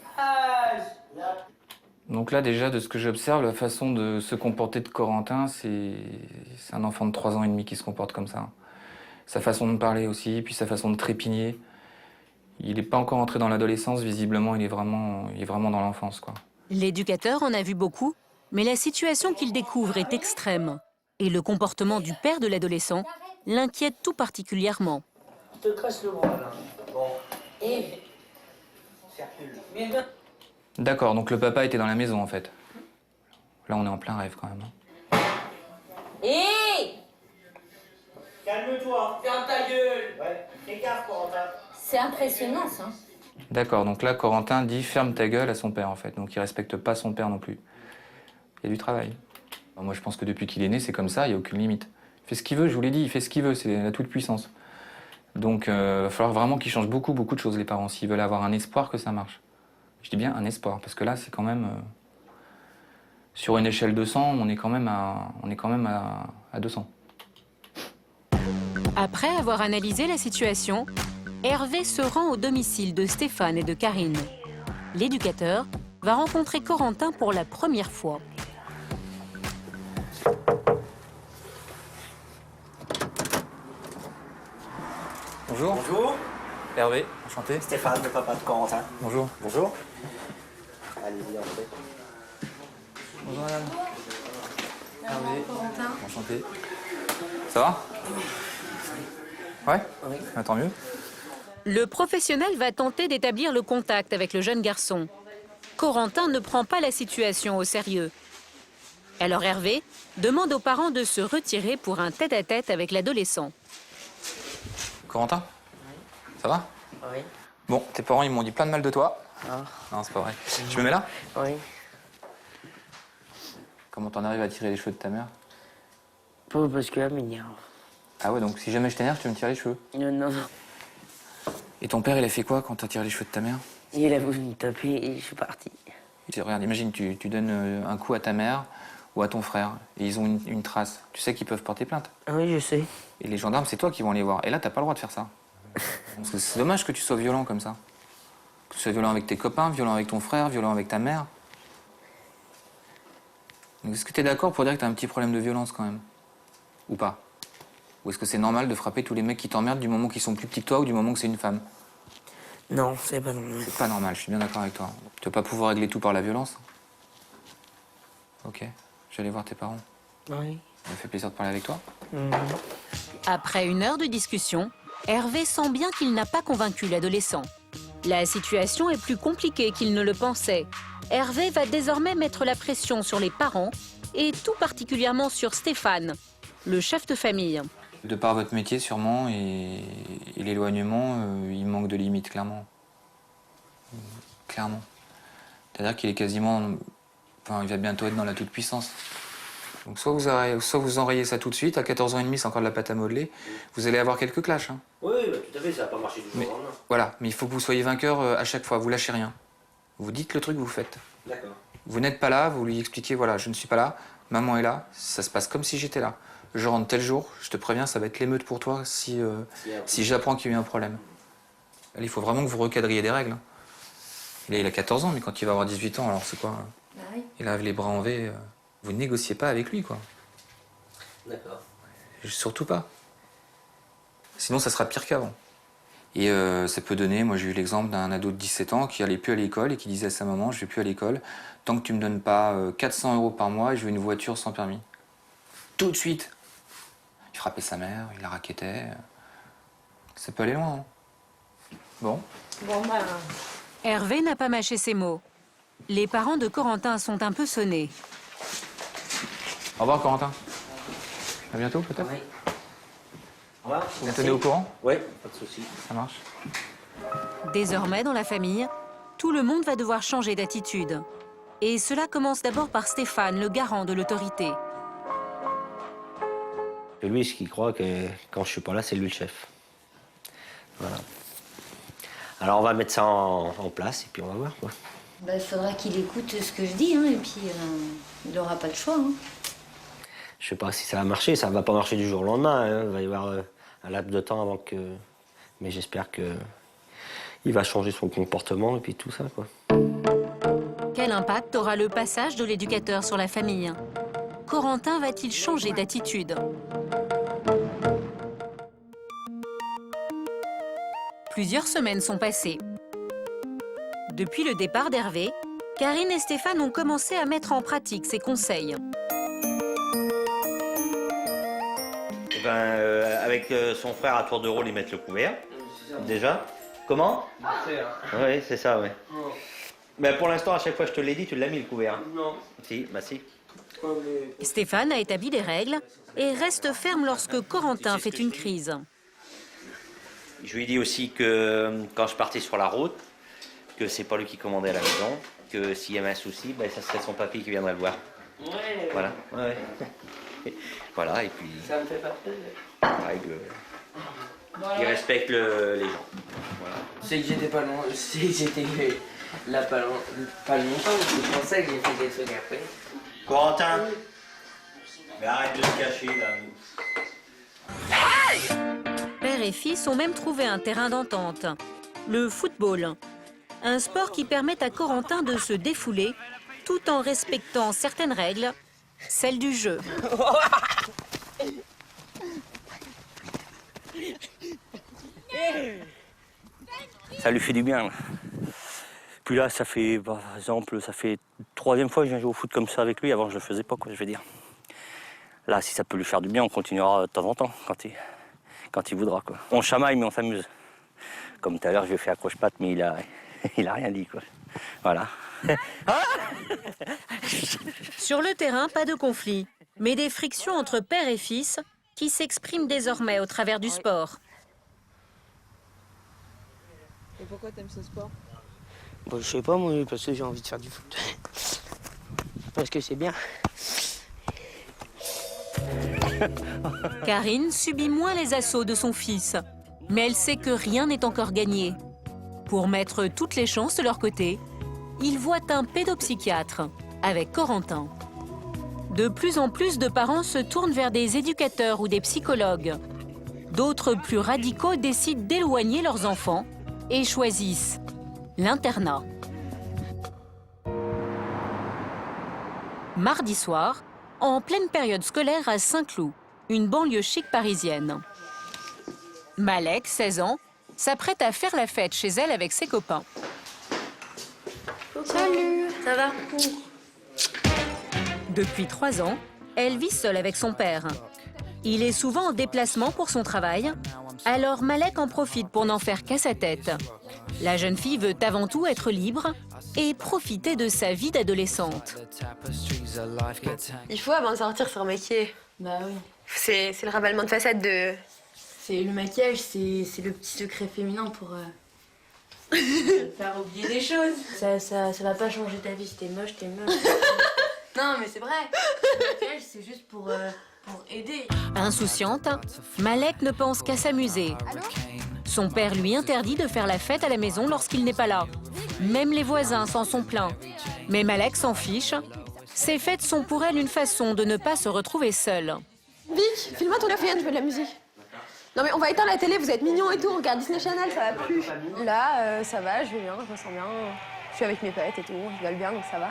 Donc là, déjà, de ce que j'observe, la façon de se comporter de Corentin, c'est un enfant de 3 ans et demi qui se comporte comme ça. Sa façon de parler aussi, puis sa façon de trépigner. Il n'est pas encore entré dans l'adolescence, visiblement, il est vraiment dans l'enfance, quoi. L'éducateur en a vu beaucoup, mais la situation qu'il découvre est extrême. Et le comportement du père de l'adolescent l'inquiète tout particulièrement. Je te casse le bras, là. Bon. Et... Circule. D'accord, donc le papa était dans la maison, en fait. Là, on est en plein rêve, quand même. Hé! Calme-toi. Ferme ta gueule. Ouais, fais gaffe, Corentin. C'est impressionnant, ça. D'accord, donc là, Corentin dit « ferme ta gueule » à son père, en fait. Donc il respecte pas son père non plus. Il y a du travail. Alors, moi, je pense que depuis qu'il est né, c'est comme ça, il n'y a aucune limite. Il fait ce qu'il veut, je vous l'ai dit, il fait ce qu'il veut, c'est la toute-puissance. Donc il va falloir vraiment qu'ils changent beaucoup de choses, les parents, s'ils veulent avoir un espoir que ça marche. Je dis bien un espoir, parce que là, c'est quand même... sur une échelle de 100, on est quand même à 200. Après avoir analysé la situation, Hervé se rend au domicile de Stéphane et de Karine. L'éducateur va rencontrer Corentin pour la première fois. Bonjour. Bonjour. Hervé, enchanté. Stéphane, le papa de Corentin. Bonjour. Bonjour. Allez-y, entrez. Bonjour madame. Hervé. Enchanté. Ça va? Ouais? Oui. Ah, tant mieux. Le professionnel va tenter d'établir le contact avec le jeune garçon. Corentin ne prend pas la situation au sérieux. Alors Hervé demande aux parents de se retirer pour un tête-à-tête avec l'adolescent. Corentin? Ça va? Oui. Bon, tes parents, ils m'ont dit plein de mal de toi. Ah. Non, c'est pas vrai. Tu me mets là? Oui. Comment t'en arrives à tirer les cheveux de ta mère? Pas parce qu'elle m'énerve. Ah ouais, donc si jamais je t'énerve, tu me tires les cheveux. Non, non. Et ton père, il a fait quoi quand t'as tiré les cheveux de ta mère? Il a voulu me taper et je suis parti. Regarde, imagine, tu donnes un coup à ta mère ou à ton frère, et ils ont une trace. Tu sais qu'ils peuvent porter plainte. Ah oui, je sais. Et les gendarmes, c'est toi qui vont les voir. Et là, t'as pas le droit de faire ça. C'est dommage que tu sois violent comme ça. Que tu sois violent avec tes copains, violent avec ton frère, violent avec ta mère. Est-ce que t'es d'accord pour dire que t'as un petit problème de violence quand même? Ou pas? Ou est-ce que c'est normal de frapper tous les mecs qui t'emmerdent du moment qu'ils sont plus petits que toi ou du moment que c'est une femme? Non, c'est pas normal. C'est pas normal, je suis bien d'accord avec toi. Tu vas pas pouvoir régler tout par la violence? Ok, j'allais voir tes parents. Oui. Ça me fait plaisir de parler avec toi. Après 1 heure de discussion, Hervé sent bien qu'il n'a pas convaincu l'adolescent. La situation est plus compliquée qu'il ne le pensait. Hervé va désormais mettre la pression sur les parents et tout particulièrement sur Stéphane, le chef de famille. De par votre métier sûrement et l'éloignement, il manque de limites, clairement. Clairement. C'est-à-dire qu'il est quasiment... Enfin, il va bientôt être dans la toute-puissance. Donc soit vous enrayez ça tout de suite, à 14 ans et demi, c'est encore de la pâte à modeler, vous allez avoir quelques clashs. Hein. Oui, bah, tout à fait, ça va pas marcher du jour au lendemain. Voilà, mais il faut que vous soyez vainqueur à chaque fois, vous lâchez rien. Vous dites le truc, vous faites. D'accord. Vous n'êtes pas là, vous lui expliquez, voilà, je ne suis pas là, maman est là, ça se passe comme si j'étais là. Je rentre tel jour, je te préviens, ça va être l'émeute pour toi si j'apprends qu'il y a eu un problème. Là, il faut vraiment que vous recadriez des règles. Et là, il a 14 ans, mais quand il va avoir 18 ans, alors c'est quoi? Il a les bras en V, vous négociez pas avec lui, quoi. D'accord. Surtout pas. Sinon, ça sera pire qu'avant. Et ça peut donner, moi j'ai eu l'exemple d'un ado de 17 ans qui allait plus à l'école et qui disait à sa maman, je vais plus à l'école, tant que tu me donnes pas 400 € par mois, je veux une voiture sans permis. Tout de suite. Il frappait sa mère, il la raquettait. Ça peut aller loin. Hein. Bon. Hervé n'a pas mâché ses mots. Les parents de Corentin sont un peu sonnés. Au revoir Corentin. À bientôt peut-être. Oui. Au revoir. Vous me tenez au courant? Oui, pas de souci. Ça marche. Désormais, dans la famille, tout le monde va devoir changer d'attitude. Et cela commence d'abord par Stéphane, le garant de l'autorité. Lui, ce qu'il croit que quand je suis pas là, c'est lui le chef. Voilà. Alors on va mettre ça en place et puis on va voir, quoi. Bah, il faudra qu'il écoute ce que je dis, hein, et puis il n'aura pas le choix. Hein. Je sais pas si ça va marcher, ça va pas marcher du jour au lendemain. Hein. Il va y avoir un laps de temps avant que... Mais j'espère que il va changer son comportement et puis tout ça, quoi. Quel impact aura le passage de l'éducateur sur la famille? Corentin va-t-il changer d'attitude? Plusieurs semaines sont passées. Depuis le départ d'Hervé, Karine et Stéphane ont commencé à mettre en pratique ses conseils. Eh ben, avec son frère à tour de rôle, ils mettent le couvert. Déjà. Comment? Oui, c'est ça, oui. Mais pour l'instant, à chaque fois que je te l'ai dit, tu l'as mis le couvert. Non. Si, bah si. Stéphane a établi des règles et reste ferme lorsque Corentin fait une crise. Je lui ai dit aussi que quand je partais sur la route, que c'est pas lui qui commandait à la maison, que s'il y avait un souci, ben, ça serait son papy qui viendrait le voir. Ouais. Voilà. Ouais. Voilà, et puis... Ça me fait pas peur. Règle. Il respecte les gens. Voilà. C'est que j'étais pas loin, c'est que j'étais là pas longtemps, je pensais que j'ai fait des trucs après. Corentin, mais arrête de te cacher là. Père et fils ont même trouvé un terrain d'entente, le football. Un sport qui permet à Corentin de se défouler tout en respectant certaines règles, celles du jeu. Ça lui fait du bien. Puis là, ça fait, par exemple, ça fait 3e fois que je viens jouer au foot comme ça avec lui. Avant, je le faisais pas, quoi, je veux dire. Là, si ça peut lui faire du bien, on continuera de temps en temps, quand il voudra, quoi. On chamaille, mais on s'amuse. Comme tout à l'heure, je lui ai fait accroche-patte, mais il a rien dit, quoi. Voilà. Sur le terrain, pas de conflit, mais des frictions entre père et fils qui s'expriment désormais au travers du sport. Et pourquoi t'aimes ce sport? Bon, je sais pas, moi, parce que j'ai envie de faire du foot. Parce que c'est bien. Karine subit moins les assauts de son fils, mais elle sait que rien n'est encore gagné. Pour mettre toutes les chances de leur côté, ils voient un pédopsychiatre avec Corentin. De plus en plus de parents se tournent vers des éducateurs ou des psychologues. D'autres plus radicaux décident d'éloigner leurs enfants et choisissent l'internat. Mardi soir, en pleine période scolaire à Saint-Cloud, une banlieue chic parisienne. Malek, 16 ans, s'apprête à faire la fête chez elle avec ses copains. Salut, ça va? Depuis 3 ans, elle vit seule avec son père. Il est souvent en déplacement pour son travail, alors Malek en profite pour n'en faire qu'à sa tête. La jeune fille veut avant tout être libre et profiter de sa vie d'adolescente. Il faut avant de sortir se remaquiller. Bah oui. C'est le ravalement de façade de... C'est le maquillage, c'est le petit secret féminin pour faire oublier des choses. Ça va pas changer ta vie si t'es moche, t'es moche. Non mais c'est vrai. Le maquillage c'est juste pour aider. Insouciante, Malek ne pense qu'à s'amuser. Son père lui interdit de faire la fête à la maison lorsqu'il n'est pas là. Même les voisins s'en sont plaints. Mais Malek s'en fiche. Ces fêtes sont pour elle une façon de ne pas se retrouver seule. Vic, filme-moi ton café, je veux de la musique. Non mais on va éteindre la télé, vous êtes mignons et tout, regarde Disney Channel, ça va plus. Là, ça va, je vais bien, je me sens bien. Je suis avec mes potes et tout, on rigole bien, donc ça va.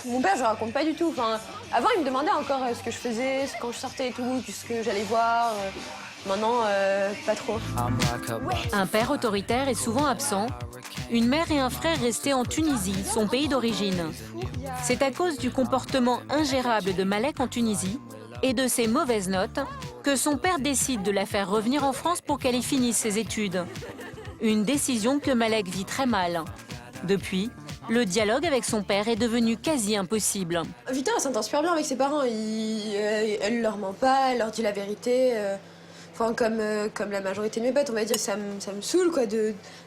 Mon père, je raconte pas du tout. Enfin, avant, il me demandait encore ce que je faisais, quand je sortais et tout, ce que j'allais voir. Maintenant, pas trop. Un père autoritaire est souvent absent. Une mère et un frère restés en Tunisie, son pays d'origine. C'est à cause du comportement ingérable de Malek en Tunisie et de ses mauvaises notes que son père décide de la faire revenir en France pour qu'elle y finisse ses études. Une décision que Malek vit très mal. Depuis, le dialogue avec son père est devenu quasi impossible. Vita, elle s'entend super bien avec ses parents. Elle leur ment pas, elle leur dit la vérité. Enfin, comme la majorité de mes potes, on va dire, ça me saoule quoi,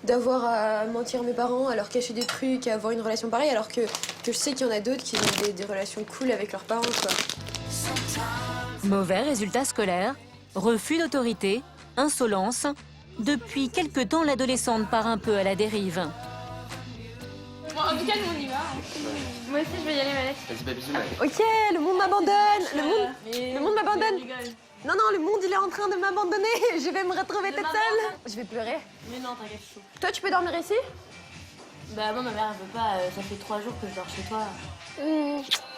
d'avoir à mentir mes parents, à leur cacher des trucs, à avoir une relation pareille, alors que je sais qu'il y en a d'autres qui ont des relations cool avec leurs parents, quoi. Mauvais résultats scolaires, refus d'autorité, insolence. Depuis quelque temps, l'adolescente part un peu à la dérive. Bon, en tout cas, nous on y va. Moi aussi, je vais y aller, Malek. Vas-y, bah, bisous, Malek. Ok, le monde m'abandonne. Le monde m'abandonne. Non, le monde, il est en train de m'abandonner. Je vais me retrouver toute seule. Je vais pleurer. Mais non, t'inquiète, chaud. Toi, tu peux dormir ici? Bah, moi, ma mère, elle veut pas. Ça fait 3 jours que je dors chez toi.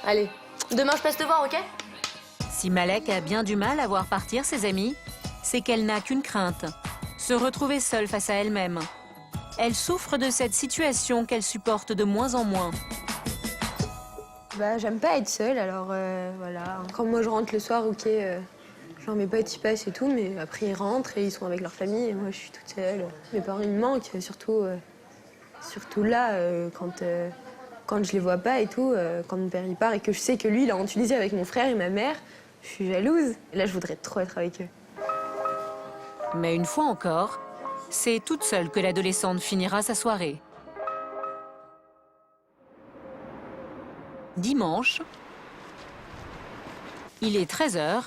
Allez, demain, je passe te voir, ok? Si Malek a bien du mal à voir partir ses amis, c'est qu'elle n'a qu'une crainte, se retrouver seule face à elle-même. Elle souffre de cette situation qu'elle supporte de moins en moins. Bah, j'aime pas être seule, alors voilà. Quand moi je rentre le soir, ok, genre mes potes y passent et tout, mais après ils rentrent et ils sont avec leur famille et moi je suis toute seule. Mes parents ils me manquent, surtout là, quand je les vois pas et tout, quand mon père il part et que je sais que lui il est en Tunisie avec mon frère et ma mère, je suis jalouse. Et là je voudrais trop être avec eux. Mais une fois encore, c'est toute seule que l'adolescente finira sa soirée. Dimanche, il est 13h,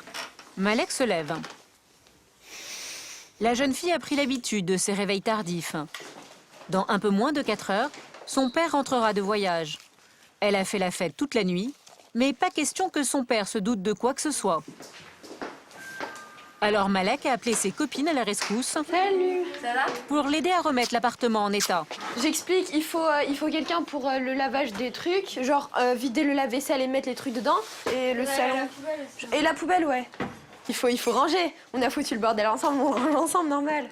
Malek se lève. La jeune fille a pris l'habitude de ses réveils tardifs. Dans un peu moins de 4 heures, son père rentrera de voyage. Elle a fait la fête toute la nuit, mais pas question que son père se doute de quoi que ce soit. Alors Malek a appelé ses copines à la rescousse. Salut, ça va? Pour l'aider à remettre l'appartement en état. J'explique, il faut quelqu'un pour le lavage des trucs, genre vider le lave-vaisselle et mettre les trucs dedans, et le salon. La poubelle aussi. Et la poubelle, ouais. Il faut ranger. On a foutu le bordel ensemble, on range ensemble, normal.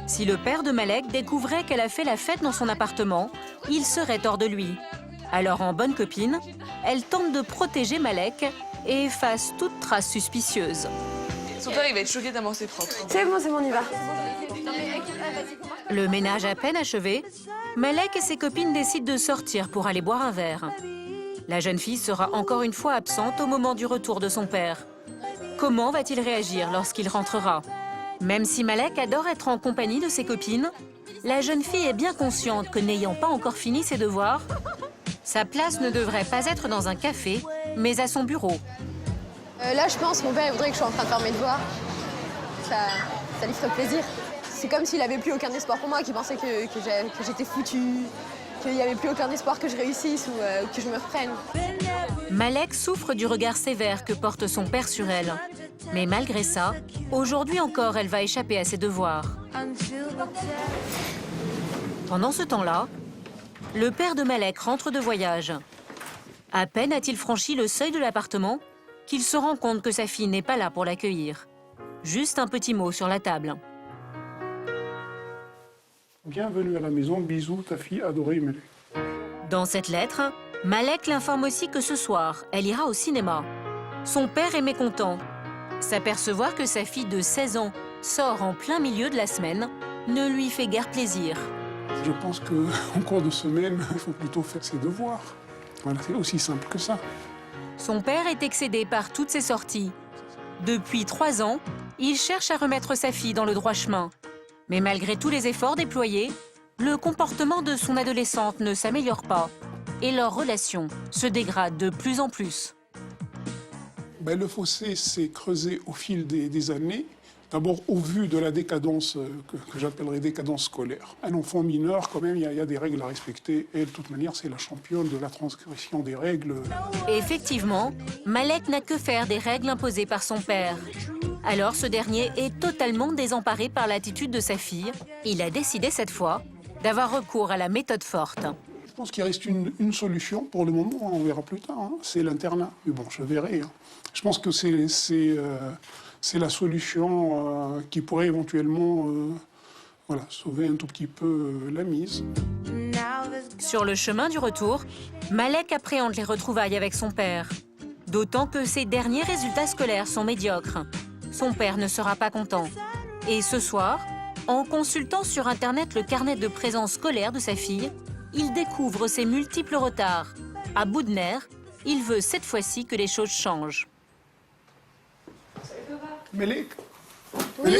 Si le père de Malek découvrait qu'elle a fait la fête dans son appartement, il serait hors de lui. Alors en bonne copine, elle tente de protéger Malek et efface toute trace suspicieuse. Son père, il va être choqué tellement c'est propre. C'est bon, on y va. Le ménage à peine achevé, Malek et ses copines décident de sortir pour aller boire un verre. La jeune fille sera encore une fois absente au moment du retour de son père. Comment va-t-il réagir lorsqu'il rentrera? Même si Malek adore être en compagnie de ses copines, la jeune fille est bien consciente que n'ayant pas encore fini ses devoirs, sa place ne devrait pas être dans un café, mais à son bureau. Là, je pense, mon père il voudrait que je sois en train de faire mes devoirs. Ça lui ferait plaisir. C'est comme s'il avait plus aucun espoir pour moi, qu'il pensait que j'étais foutue, qu'il n'y avait plus aucun espoir que je réussisse ou que je me reprenne. Malek souffre du regard sévère que porte son père sur elle. Mais malgré ça, aujourd'hui encore, elle va échapper à ses devoirs. Pendant ce temps-là, le père de Malek rentre de voyage. À peine a-t-il franchi le seuil de l'appartement qu'il se rend compte que sa fille n'est pas là pour l'accueillir. Juste un petit mot sur la table. Bienvenue à la maison, bisous, ta fille adorée Malek. Dans cette lettre, Malek l'informe aussi que ce soir, elle ira au cinéma. Son père est mécontent. S'apercevoir que sa fille de 16 ans sort en plein milieu de la semaine ne lui fait guère plaisir. Je pense qu'en cours de semaine, il faut plutôt faire ses devoirs. Voilà, c'est aussi simple que ça. Son père est excédé par toutes ses sorties. Depuis 3 ans, il cherche à remettre sa fille dans le droit chemin. Mais malgré tous les efforts déployés, le comportement de son adolescente ne s'améliore pas et leur relation se dégrade de plus en plus. Le fossé s'est creusé au fil des années. D'abord, au vu de la décadence que j'appellerais décadence scolaire. Un enfant mineur, quand même, il y a des règles à respecter. Et de toute manière, c'est la championne de la transgression des règles. Effectivement, Malek n'a que faire des règles imposées par son père. Alors ce dernier est totalement désemparé par l'attitude de sa fille. Il a décidé cette fois d'avoir recours à la méthode forte. pense qu'il reste une solution pour le moment, on verra plus tard, hein, c'est l'internat. Mais bon, je verrai. Hein. Je pense que c'est la solution qui pourrait éventuellement sauver un tout petit peu la mise. Sur le chemin du retour, Malek appréhende les retrouvailles avec son père. D'autant que ses derniers résultats scolaires sont médiocres. Son père ne sera pas content. Et ce soir, en consultant sur Internet le carnet de présence scolaire de sa fille, il découvre ses multiples retards. À bout de nerfs, il veut cette fois-ci que les choses changent. Malek ? Oui.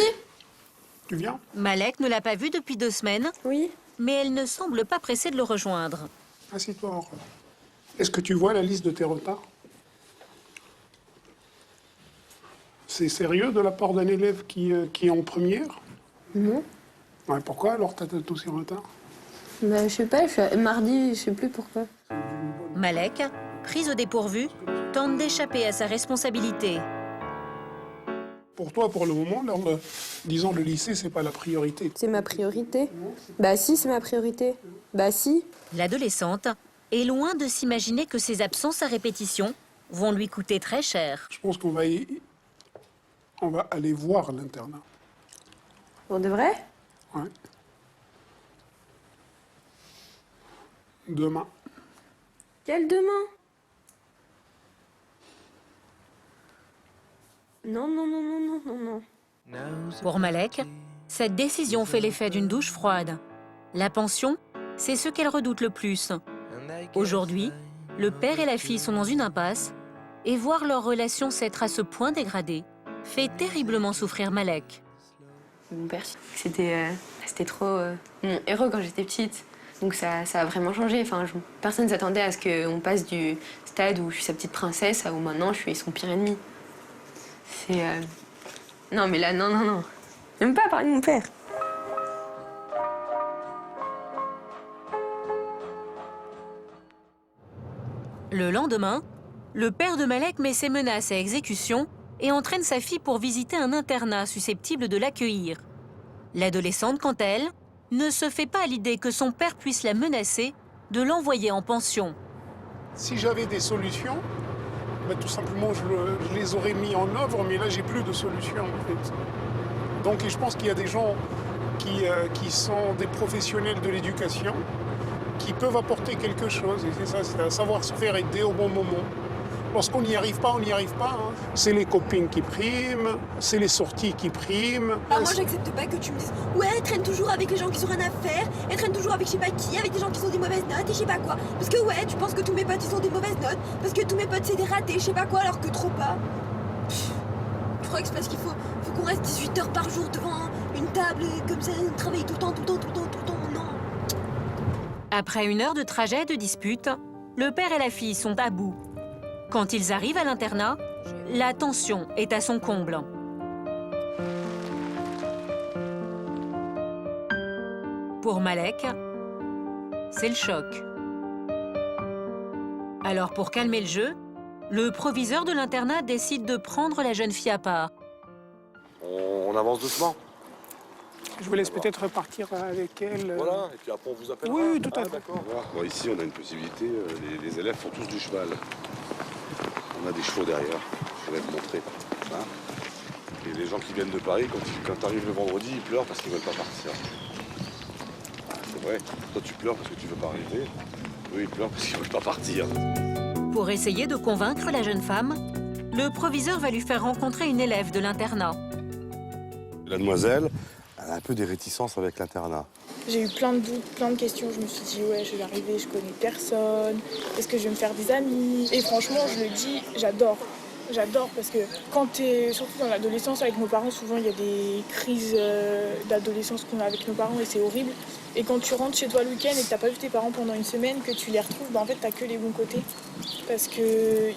Tu viens ? Malek ne l'a pas vu depuis 2 semaines. Oui. Mais elle ne semble pas pressée de le rejoindre. Assieds-toi. Est-ce que tu vois la liste de tes retards ? C'est sérieux de la part d'un élève qui est en première ? Non. Ouais, pourquoi alors t'as tous ces retards ? Je sais pas, mardi, je sais plus pourquoi. Malek, prise au dépourvu, tente d'échapper à sa responsabilité. Pour toi, pour le moment, disons le lycée, c'est pas la priorité. C'est ma priorité. Bah si, c'est ma priorité. Bah si. L'adolescente est loin de s'imaginer que ses absences à répétition vont lui coûter très cher. Je pense qu'on va aller voir l'internat. Pour de vrai ? Ouais. Demain. Quel demain ? Non, non, non, non, non, non, non. Pour Malek, cette décision fait l'effet d'une douche froide. La pension, c'est ce qu'elle redoute le plus. Aujourd'hui, le père et la fille sont dans une impasse et voir leur relation s'être à ce point dégradée fait terriblement souffrir Malek. Mon père, c'était trop mon héros quand j'étais petite. Donc ça a vraiment changé. Enfin, personne ne s'attendait à ce qu'on passe du stade où je suis sa petite princesse à où maintenant je suis son pire ennemi. C'est... Non, mais là, non, non, non. J'aime pas parler de mon père. Le lendemain, le père de Malek met ses menaces à exécution et entraîne sa fille pour visiter un internat susceptible de l'accueillir. L'adolescente, quant à elle, ne se fait pas à l'idée que son père puisse la menacer de l'envoyer en pension. Si j'avais des solutions, tout simplement je les aurais mis en œuvre, mais là j'ai plus de solutions en fait. Donc je pense qu'il y a des gens qui sont des professionnels de l'éducation qui peuvent apporter quelque chose, et c'est ça, c'est à savoir se faire aider au bon moment. Lorsqu'on n'y arrive pas, on n'y arrive pas. Hein. C'est les copines qui priment, c'est les sorties qui priment. Ah, moi, j'accepte pas que tu me dises « Ouais, elle traîne toujours avec les gens qui ont rien à faire, elle traîne toujours avec je sais pas qui, avec des gens qui ont des mauvaises notes et je sais pas quoi. Parce que ouais, tu penses que tous mes potes, ils ont des mauvaises notes, parce que tous mes potes, c'est des ratés, je sais pas quoi, alors que trop pas. » Je crois que c'est parce qu'il faut qu'on reste 18 heures par jour devant une table, comme ça, on travaille tout le temps, tout le temps, tout le temps, tout le temps, non. Après 1 heure de trajet et de dispute, le père et la fille sont à bout. Quand ils arrivent à l'internat, la tension est à son comble. Pour Malek, c'est le choc. Alors pour calmer le jeu, le proviseur de l'internat décide de prendre la jeune fille à part. On avance doucement. Je vous laisse peut-être partir avec elle. Voilà, et puis après on vous appellera. Oui, tout à fait. D'accord. Bon, ici on a une possibilité, les élèves font tous du cheval. On a des chevaux derrière, je vais te montrer. Hein, et les gens qui viennent de Paris, quand tu arrives le vendredi, ils pleurent parce qu'ils ne veulent pas partir. C'est vrai, toi tu pleures parce que tu ne veux pas arriver, eux ils pleurent parce qu'ils ne veulent pas partir. Pour essayer de convaincre la jeune femme, le proviseur va lui faire rencontrer une élève de l'internat. La demoiselle, elle a un peu des réticences avec l'internat. J'ai eu plein de doutes, plein de questions. Je me suis dit, ouais, je vais arriver, je connais personne. Est-ce que je vais me faire des amis? Et franchement, je le dis, j'adore. J'adore parce que quand tu es, surtout dans l'adolescence avec nos parents, souvent il y a des crises d'adolescence qu'on a avec nos parents et c'est horrible. Et quand tu rentres chez toi le week-end et que tu n'as pas vu tes parents pendant 1 semaine, que tu les retrouves, en fait, tu n'as que les bons côtés. Parce qu'ils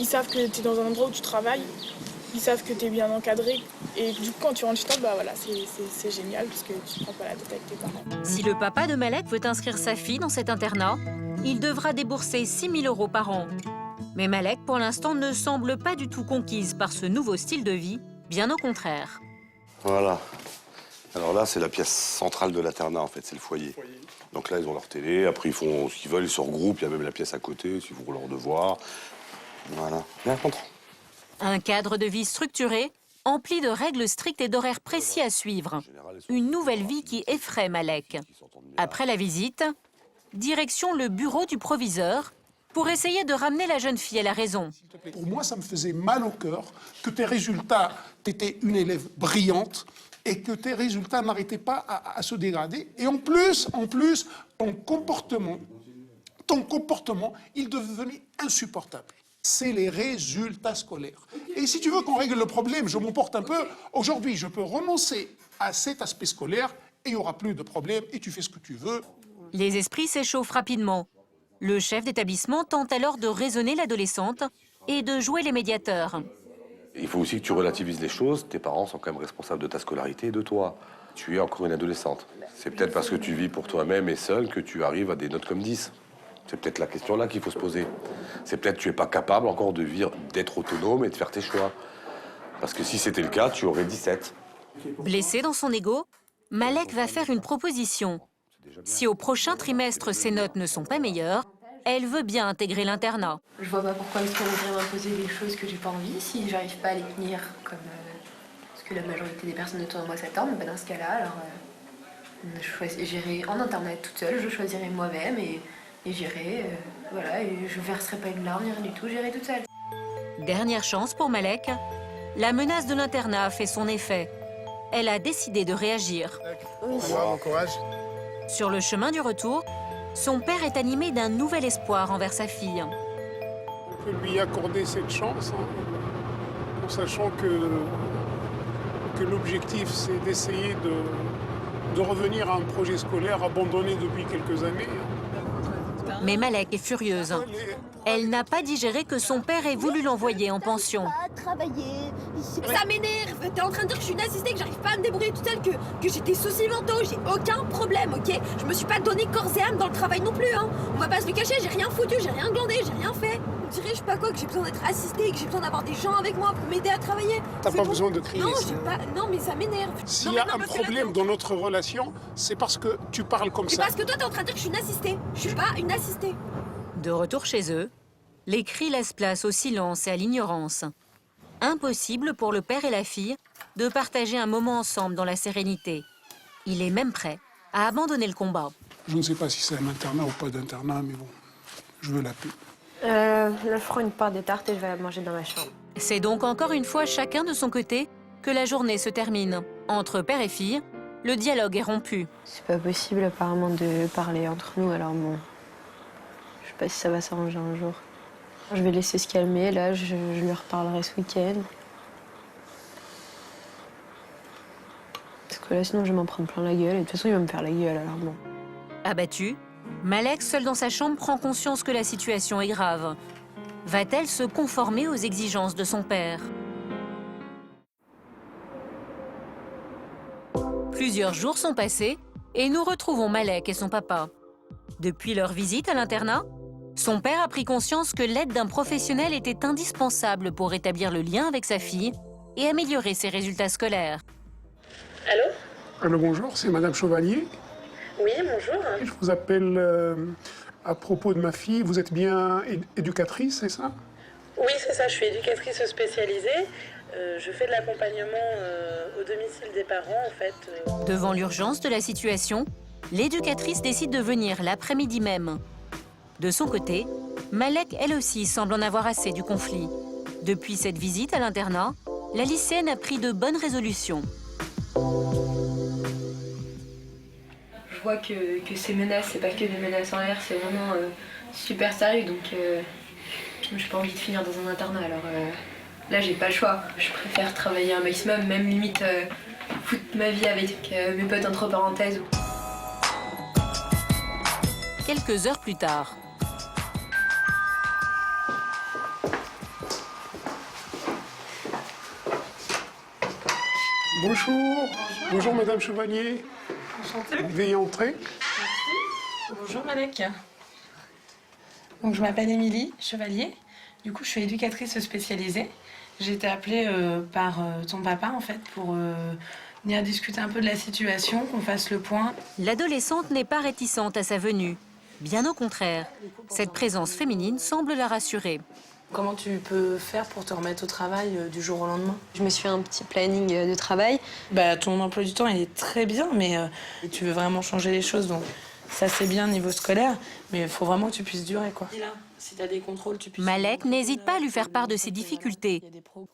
savent que tu es dans un endroit où tu travailles, ils savent que tu es bien encadré. Et du coup, quand tu rentres chez toi, voilà, c'est génial parce que tu ne prends pas la tête avec tes parents. Si le papa de Malek veut inscrire sa fille dans cet internat, il devra débourser 6 000 € par an. Mais Malek, pour l'instant, ne semble pas du tout conquise par ce nouveau style de vie, bien au contraire. Voilà. Alors là, c'est la pièce centrale de l'internat, en fait, c'est le foyer. Donc là, ils ont leur télé, après ils font ce qu'ils veulent, ils se regroupent, il y a même la pièce à côté, s'ils font leurs devoirs. Voilà, bien content. Un cadre de vie structuré, empli de règles strictes et d'horaires précis à suivre. Une nouvelle vie qui effraie Malek. Après la visite, direction le bureau du proviseur pour essayer de ramener la jeune fille à la raison. Pour moi, ça me faisait mal au cœur que tes résultats, tu étais une élève brillante et que tes résultats n'arrêtaient pas à se dégrader. Et en plus, ton comportement, il devenait insupportable. C'est les résultats scolaires. Et si tu veux qu'on règle le problème, je m'emporte un peu. Aujourd'hui, je peux renoncer à cet aspect scolaire et il n'y aura plus de problème et tu fais ce que tu veux. Les esprits s'échauffent rapidement. Le chef d'établissement tente alors de raisonner l'adolescente et de jouer les médiateurs. Il faut aussi que tu relativises les choses. Tes parents sont quand même responsables de ta scolarité et de toi. Tu es encore une adolescente. C'est peut-être parce que tu vis pour toi-même et seule que tu arrives à des notes comme 10. C'est peut-être la question là qu'il faut se poser. C'est peut-être que tu n'es pas capable encore de vivre, d'être autonome et de faire tes choix. Parce que si c'était le cas, tu aurais 17. Blessé dans son ego, Malek va faire une proposition. Si au prochain trimestre ses notes ne sont pas meilleures, elle veut bien intégrer l'internat. Je vois pas pourquoi est-ce qu'on voudrait m'imposer des choses que j'ai pas envie si j'arrive pas à les tenir comme ce que la majorité des personnes autour de moi s'attendent. Ben dans ce cas-là, alors j'irai en internat toute seule, je choisirai moi-même et j'irai, voilà, et je verserai pas une larme, rien du tout, j'irai toute seule. Dernière chance pour Malek, la menace de l'internat a fait son effet. Elle a décidé de réagir. Bon courage. Sur le chemin du retour, son père est animé d'un nouvel espoir envers sa fille. On peut lui accorder cette chance, en sachant que l'objectif, c'est d'essayer de revenir à un projet scolaire abandonné depuis quelques années. Mais Malek est furieuse. Elle n'a pas digéré que son père ait voulu l'envoyer en pension. Ça m'énerve. T'es en train de dire que je suis une assistée, que j'arrive pas à me débrouiller toute seule, que j'ai des soucis mentaux, j'ai aucun problème, ok? Je me suis pas donné corps et âme dans le travail non plus, hein. On va pas se le cacher, j'ai rien foutu, j'ai rien glandé, j'ai rien fait. On dirait, je sais pas quoi, que j'ai besoin d'être assistée, que j'ai besoin d'avoir des gens avec moi pour m'aider à travailler. T'as pas besoin de crier. Non, non, mais ça m'énerve. S'il y a un problème dans notre relation, c'est parce que tu parles comme ça. C'est parce que toi, t'es en train de dire que je suis une assistée. Je suis pas une assistée. De retour chez eux, les cris laissent place au silence et à l'ignorance. Impossible pour le père et la fille de partager un moment ensemble dans la sérénité. Il est même prêt à abandonner le combat. Je ne sais pas si c'est un internat ou pas d'internat, mais bon, je veux la paix. Là, je ferai une part des tartes et je vais la manger dans ma chambre. C'est donc encore une fois chacun de son côté que la journée se termine. Entre père et fille, le dialogue est rompu. C'est pas possible apparemment de parler entre nous, alors bon... Je sais pas si ça va s'arranger un jour. Je vais laisser se calmer, là, je lui reparlerai ce week-end. Parce que là, sinon, je vais m'en prendre plein la gueule, et de toute façon, il va me faire la gueule, alors bon. Abattue, Malek, seule dans sa chambre, prend conscience que la situation est grave. Va-t-elle se conformer aux exigences de son père? Plusieurs jours sont passés et nous retrouvons Malek et son papa. Depuis leur visite à l'internat, son père a pris conscience que l'aide d'un professionnel était indispensable pour rétablir le lien avec sa fille et améliorer ses résultats scolaires. Allô? Allô, bonjour, c'est Madame Chevalier. Oui, bonjour. Je vous appelle à propos de ma fille. Vous êtes bien éducatrice, c'est ça? Oui, c'est ça, je suis éducatrice spécialisée. Je fais de l'accompagnement au domicile des parents, en fait. Devant l'urgence de la situation, l'éducatrice décide de venir l'après-midi même. De son côté, Malek, elle aussi, semble en avoir assez du conflit. Depuis cette visite à l'internat, la lycéenne a pris de bonnes résolutions. Je vois que ces menaces, c'est pas que des menaces en l'air, c'est vraiment super sérieux, donc j'ai pas envie de finir dans un internat, alors là j'ai pas le choix. Je préfère travailler un maximum, même limite foutre ma vie avec mes potes entre parenthèses. Quelques heures plus tard. Bonjour. Bonjour Madame Chevalier. Enchantée. Veuillez entrer. Bonjour Malek. Donc je m'appelle Émilie Chevalier. Du coup, je suis éducatrice spécialisée. J'ai été appelée par ton papa, en fait, pour venir discuter un peu de la situation, qu'on fasse le point. L'adolescente n'est pas réticente à sa venue. Bien au contraire, cette présence féminine semble la rassurer. Comment tu peux faire pour te remettre au travail du jour au lendemain? Je me suis fait un petit planning de travail. Bah, ton emploi du temps, il est très bien, mais tu veux vraiment changer les choses, donc ça c'est bien niveau scolaire, mais il faut vraiment que tu puisses durer, quoi. Si t'as des contrôles, tu puisses... Malek n'hésite pas à lui faire part de ses difficultés.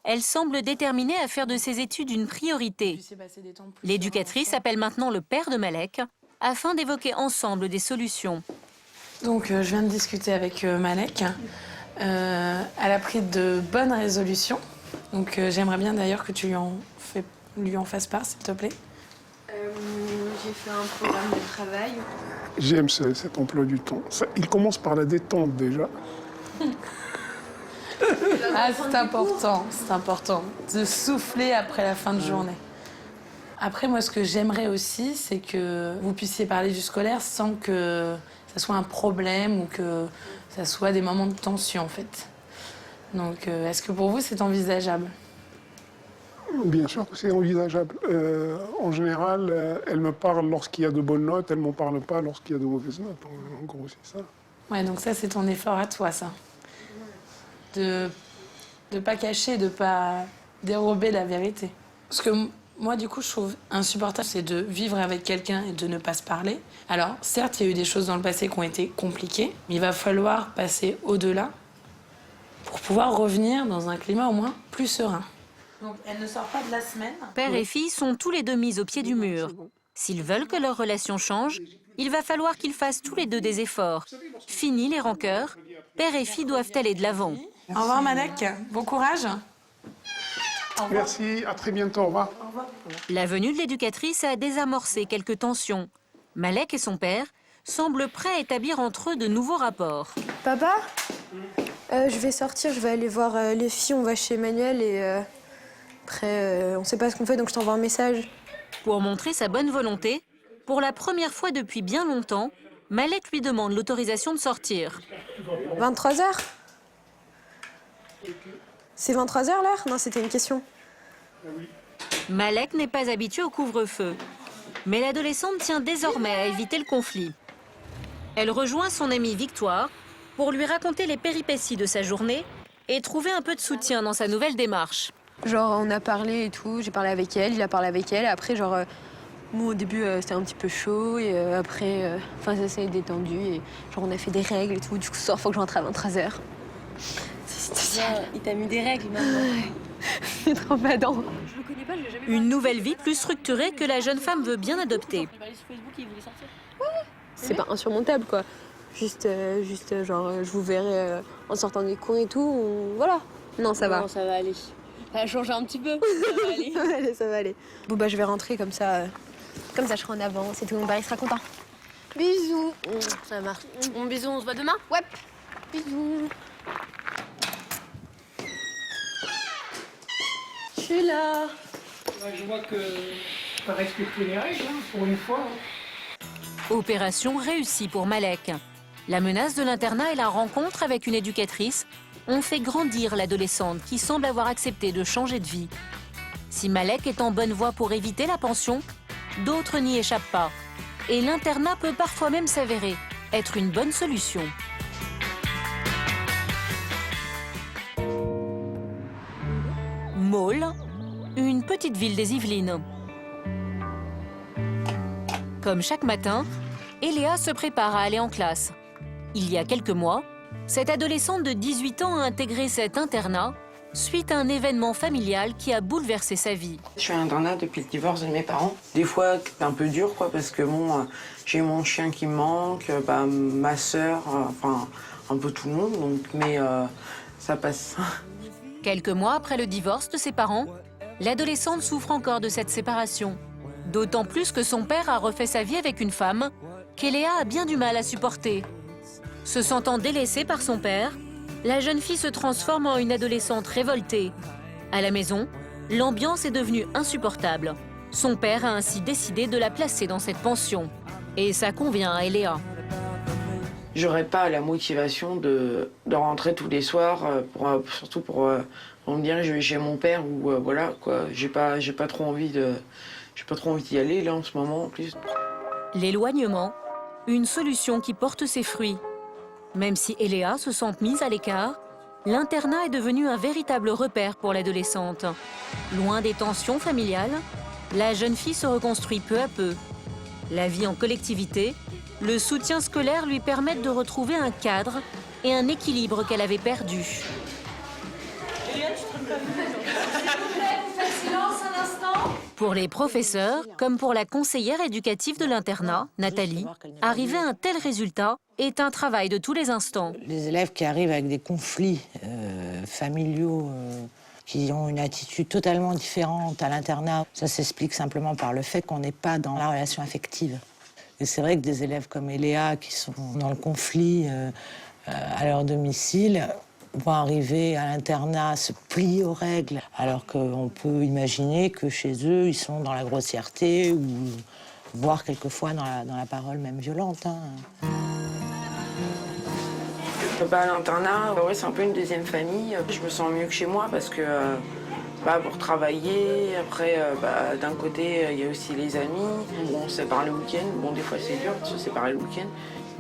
Elle semble déterminée à faire de ses études une priorité. L'éducatrice appelle maintenant le père de Malek afin d'évoquer ensemble des solutions. Donc je viens de discuter avec Malek. Elle a pris de bonnes résolutions. Donc j'aimerais bien d'ailleurs que tu lui en fasses part, s'il te plaît. J'ai fait un programme de travail. J'aime cet emploi du temps. Il commence par la détente déjà. Ah, c'est important de souffler après la fin de journée. Après, moi, ce que j'aimerais aussi, c'est que vous puissiez parler du scolaire sans que ça soit un problème ou que ça soit des moments de tension, en fait. Donc, est-ce que pour vous, c'est envisageable? Bien sûr que c'est envisageable. En général, elle me parle lorsqu'il y a de bonnes notes, elle ne m'en parle pas lorsqu'il y a de mauvaises notes. En gros, c'est ça. Ouais, donc ça, c'est ton effort à toi, ça. De pas cacher, de pas dérober la vérité. Parce que moi, du coup, je trouve insupportable, c'est de vivre avec quelqu'un et de ne pas se parler. Alors, certes, il y a eu des choses dans le passé qui ont été compliquées, mais il va falloir passer au-delà pour pouvoir revenir dans un climat au moins plus serein. Donc, elle ne sort pas de la semaine. Père et fille sont tous les deux mis au pied du mur. S'ils veulent que leur relation change, il va falloir qu'ils fassent tous les deux des efforts. Fini les rancœurs, père et fille doivent aller de l'avant. Au revoir, Malek. Bon courage. Merci, à très bientôt, au revoir. La venue de l'éducatrice a désamorcé quelques tensions. Malek et son père semblent prêts à établir entre eux de nouveaux rapports. Papa, je vais sortir, je vais aller voir les filles, on va chez Emmanuel et après, on sait pas ce qu'on fait, donc je t'envoie un message. Pour montrer sa bonne volonté, pour la première fois depuis bien longtemps, Malek lui demande l'autorisation de sortir. 23h? C'est 23h l'heure? Non, c'était une question. Malek n'est pas habitué au couvre-feu, mais l'adolescente tient désormais à éviter le conflit. Elle rejoint son amie Victoire pour lui raconter les péripéties de sa journée et trouver un peu de soutien dans sa nouvelle démarche. Genre, on a parlé et tout, j'ai parlé avec elle, il a parlé avec elle. Après, genre, moi, au début, c'était un petit peu chaud et après, ça s'est détendu et genre, on a fait des règles et tout. Du coup, ce soir, faut que je rentre à 23h. C'est spécial. Il t'a mis des règles, maintenant. C'est trop badant. Je le connais pas, je l'ai jamais Une nouvelle vie plus structurée que la jeune femme veut bien adopter. C'est pas insurmontable, quoi. Juste, genre, je vous verrai en sortant des cours et tout, voilà. Non, ça va. Non, ça va aller. Ça a changé un petit peu. Ça va aller. Allez, ça va aller. Bon, bah, je vais rentrer comme ça je serai en avance et tout. Mon père, il sera content. Bisous. Ça marche. Bon, bisous, on se voit demain? Ouais. Bisous. Je suis là. Je vois que tu as respecté les règles, pour une fois. Opération réussie pour Malek. La menace de l'internat et la rencontre avec une éducatrice ont fait grandir l'adolescente qui semble avoir accepté de changer de vie. Si Malek est en bonne voie pour éviter la pension, d'autres n'y échappent pas. Et l'internat peut parfois même s'avérer être une bonne solution. Maule, une petite ville des Yvelines. Comme chaque matin, Eléa se prépare à aller en classe. Il y a quelques mois, cette adolescente de 18 ans a intégré cet internat suite à un événement familial qui a bouleversé sa vie. Je suis à l'internat depuis le divorce de mes parents. Des fois, c'est un peu dur, quoi, parce que bon, j'ai mon chien qui me manque, ma sœur, enfin, un peu tout le monde, donc, mais ça passe. Quelques mois après le divorce de ses parents, l'adolescente souffre encore de cette séparation. D'autant plus que son père a refait sa vie avec une femme qu'Eléa a bien du mal à supporter. Se sentant délaissée par son père, la jeune fille se transforme en une adolescente révoltée. À la maison, l'ambiance est devenue insupportable. Son père a ainsi décidé de la placer dans cette pension. Et ça convient à Eléa. J'aurais pas la motivation de rentrer tous les soirs, surtout pour On me dirait je vais chez mon père ou voilà quoi. J'ai pas trop envie d'y aller là en ce moment en plus. L'éloignement, une solution qui porte ses fruits. Même si Eléa se sent mise à l'écart, l'internat est devenu un véritable repère pour l'adolescente. Loin des tensions familiales, la jeune fille se reconstruit peu à peu. La vie en collectivité, le soutien scolaire lui permettent de retrouver un cadre et un équilibre qu'elle avait perdu. Pour les professeurs, comme pour la conseillère éducative de l'internat, Nathalie, arriver à un tel résultat est un travail de tous les instants. Les élèves qui arrivent avec des conflits familiaux, qui ont une attitude totalement différente à l'internat, ça s'explique simplement par le fait qu'on n'est pas dans la relation affective. Et c'est vrai que des élèves comme Eléa, qui sont dans le conflit à leur domicile, vont arriver à l'internat, se plier aux règles, alors qu'on peut imaginer que chez eux, ils sont dans la grossièreté ou voire quelquefois dans la parole même violente. À l'internat, ouais, c'est un peu une deuxième famille. Je me sens mieux que chez moi parce que pour travailler, après d'un côté il y a aussi les amis. Bon, on se sépare le week-end, bon des fois c'est dur de se séparer le week-end.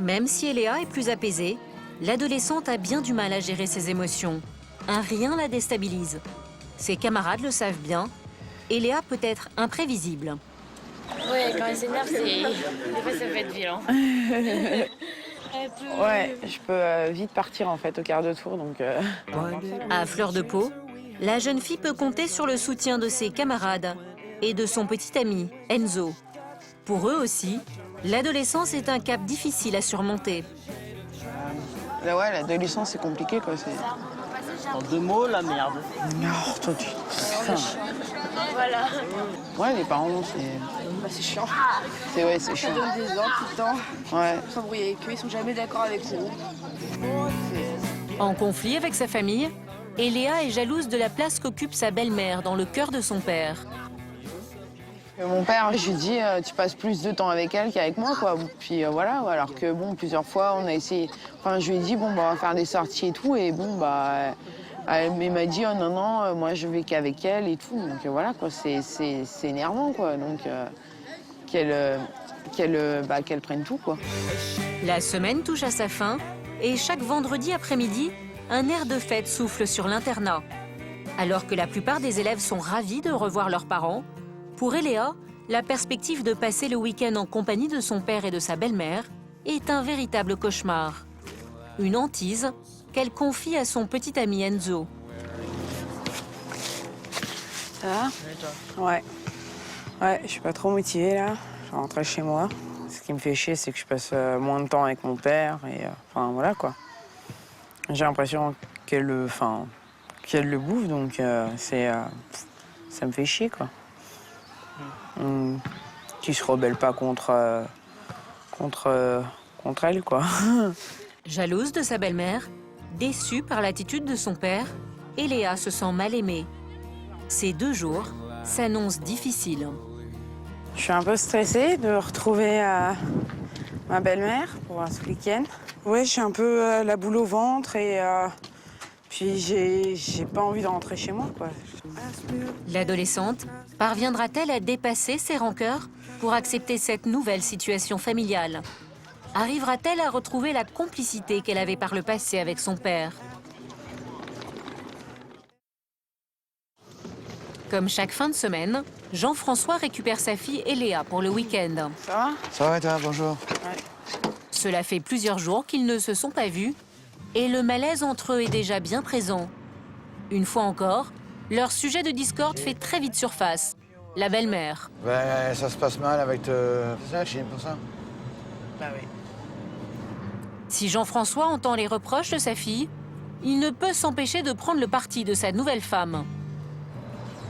Même si Eléa est plus apaisée, l'adolescente a bien du mal à gérer ses émotions. Un rien la déstabilise. Ses camarades le savent bien. Eléa peut être imprévisible. Ouais, quand elle s'énerve, des fois ça peut être violent. Ouais, je peux vite partir en fait au quart de tour donc. À fleur de peau, la jeune fille peut compter sur le soutien de ses camarades et de son petit ami, Enzo. Pour eux aussi, l'adolescence est un cap difficile à surmonter. Là, ouais, l'adolescence, c'est compliqué, quoi. En 2 mots, la merde. Oh, toi, tu... Voilà. Ouais, les parents, C'est chiant. C'est chiant. Ça donne des ordres tout le temps. Ouais. Faut s'embrouiller avec eux, ils sont jamais d'accord avec vous. En conflit avec sa famille, Eléa est jalouse de la place qu'occupe sa belle-mère dans le cœur de son père. Mon père, je lui dis, tu passes plus de temps avec elle qu'avec moi, quoi. Puis voilà, alors que bon, plusieurs fois, on a essayé. Enfin, je lui ai dit, bon, on va faire des sorties et tout, et bon, elle m'a dit, oh non, non, moi je vais qu'avec elle et tout. Donc voilà, quoi, c'est énervant, quoi. Donc qu'elle prenne tout, quoi. La semaine touche à sa fin, et chaque vendredi après-midi, un air de fête souffle sur l'internat. Alors que la plupart des élèves sont ravis de revoir leurs parents, pour Eléa, la perspective de passer le week-end en compagnie de son père et de sa belle-mère est un véritable cauchemar. Une hantise qu'elle confie à son petit ami Enzo. Ça va ? Ouais. Ouais, je suis pas trop motivée là. Je vais rentrer chez moi. Ce qui me fait chier, c'est que je passe moins de temps avec mon père et enfin voilà quoi. J'ai l'impression qu'elle le bouffe, donc ça me fait chier quoi. Qui se rebelle pas contre elle, quoi. Jalouse de sa belle-mère, déçue par l'attitude de son père, Eléa se sent mal aimée. Ces 2 jours s'annoncent difficiles. Je suis un peu stressée de retrouver ma belle-mère pour ce week-end. Ouais, j'ai un peu la boule au ventre et puis j'ai pas envie de rentrer chez moi, quoi. L'adolescente parviendra-t-elle à dépasser ses rancœurs pour accepter cette nouvelle situation familiale? Arrivera-t-elle à retrouver la complicité qu'elle avait par le passé avec son père? Comme chaque fin de semaine, Jean-François récupère sa fille Eléa pour le week-end. Ça va? Ça va, toi, bonjour. Ouais. Cela fait plusieurs jours qu'ils ne se sont pas vus et le malaise entre eux est déjà bien présent. Une fois encore, leur sujet de discorde fait très vite surface. La belle-mère. Ben, ça se passe mal avec... C'est ça, Chine, pour ça? Bah oui. Si Jean-François entend les reproches de sa fille, il ne peut s'empêcher de prendre le parti de sa nouvelle femme.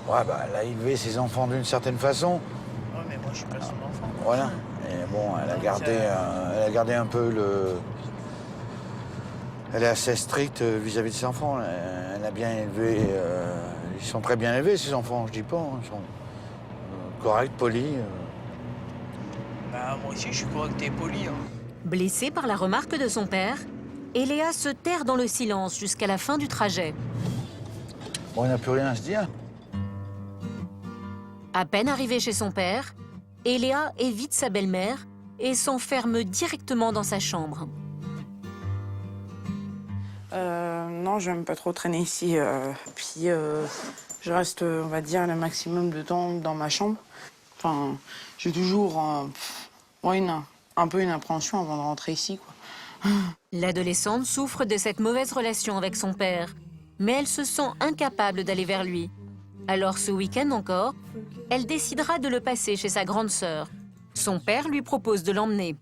Ouais, bah, elle a élevé ses enfants d'une certaine façon. Ouais, mais moi, je suis pas son enfant. Voilà. Et bon, elle a gardé un peu le... Elle est assez stricte vis-à-vis de ses enfants. Elle a bien élevé... Ils sont très bien élevés, ces enfants, je dis pas. Hein. Ils sont corrects, polis. Bah, moi aussi, je suis correct et poli. Hein. Blessée par la remarque de son père, Eléa se terre dans le silence jusqu'à la fin du trajet. Bon, il n'y a plus rien à se dire. À peine arrivée chez son père, Eléa évite sa belle-mère et s'enferme directement dans sa chambre. Non, j'aime pas trop traîner ici. Puis je reste, on va dire, le maximum de temps dans ma chambre. Enfin, j'ai toujours un peu une appréhension avant de rentrer ici, quoi. L'adolescente souffre de cette mauvaise relation avec son père, mais elle se sent incapable d'aller vers lui. Alors ce week-end encore, elle décidera de le passer chez sa grande sœur. Son père lui propose de l'emmener.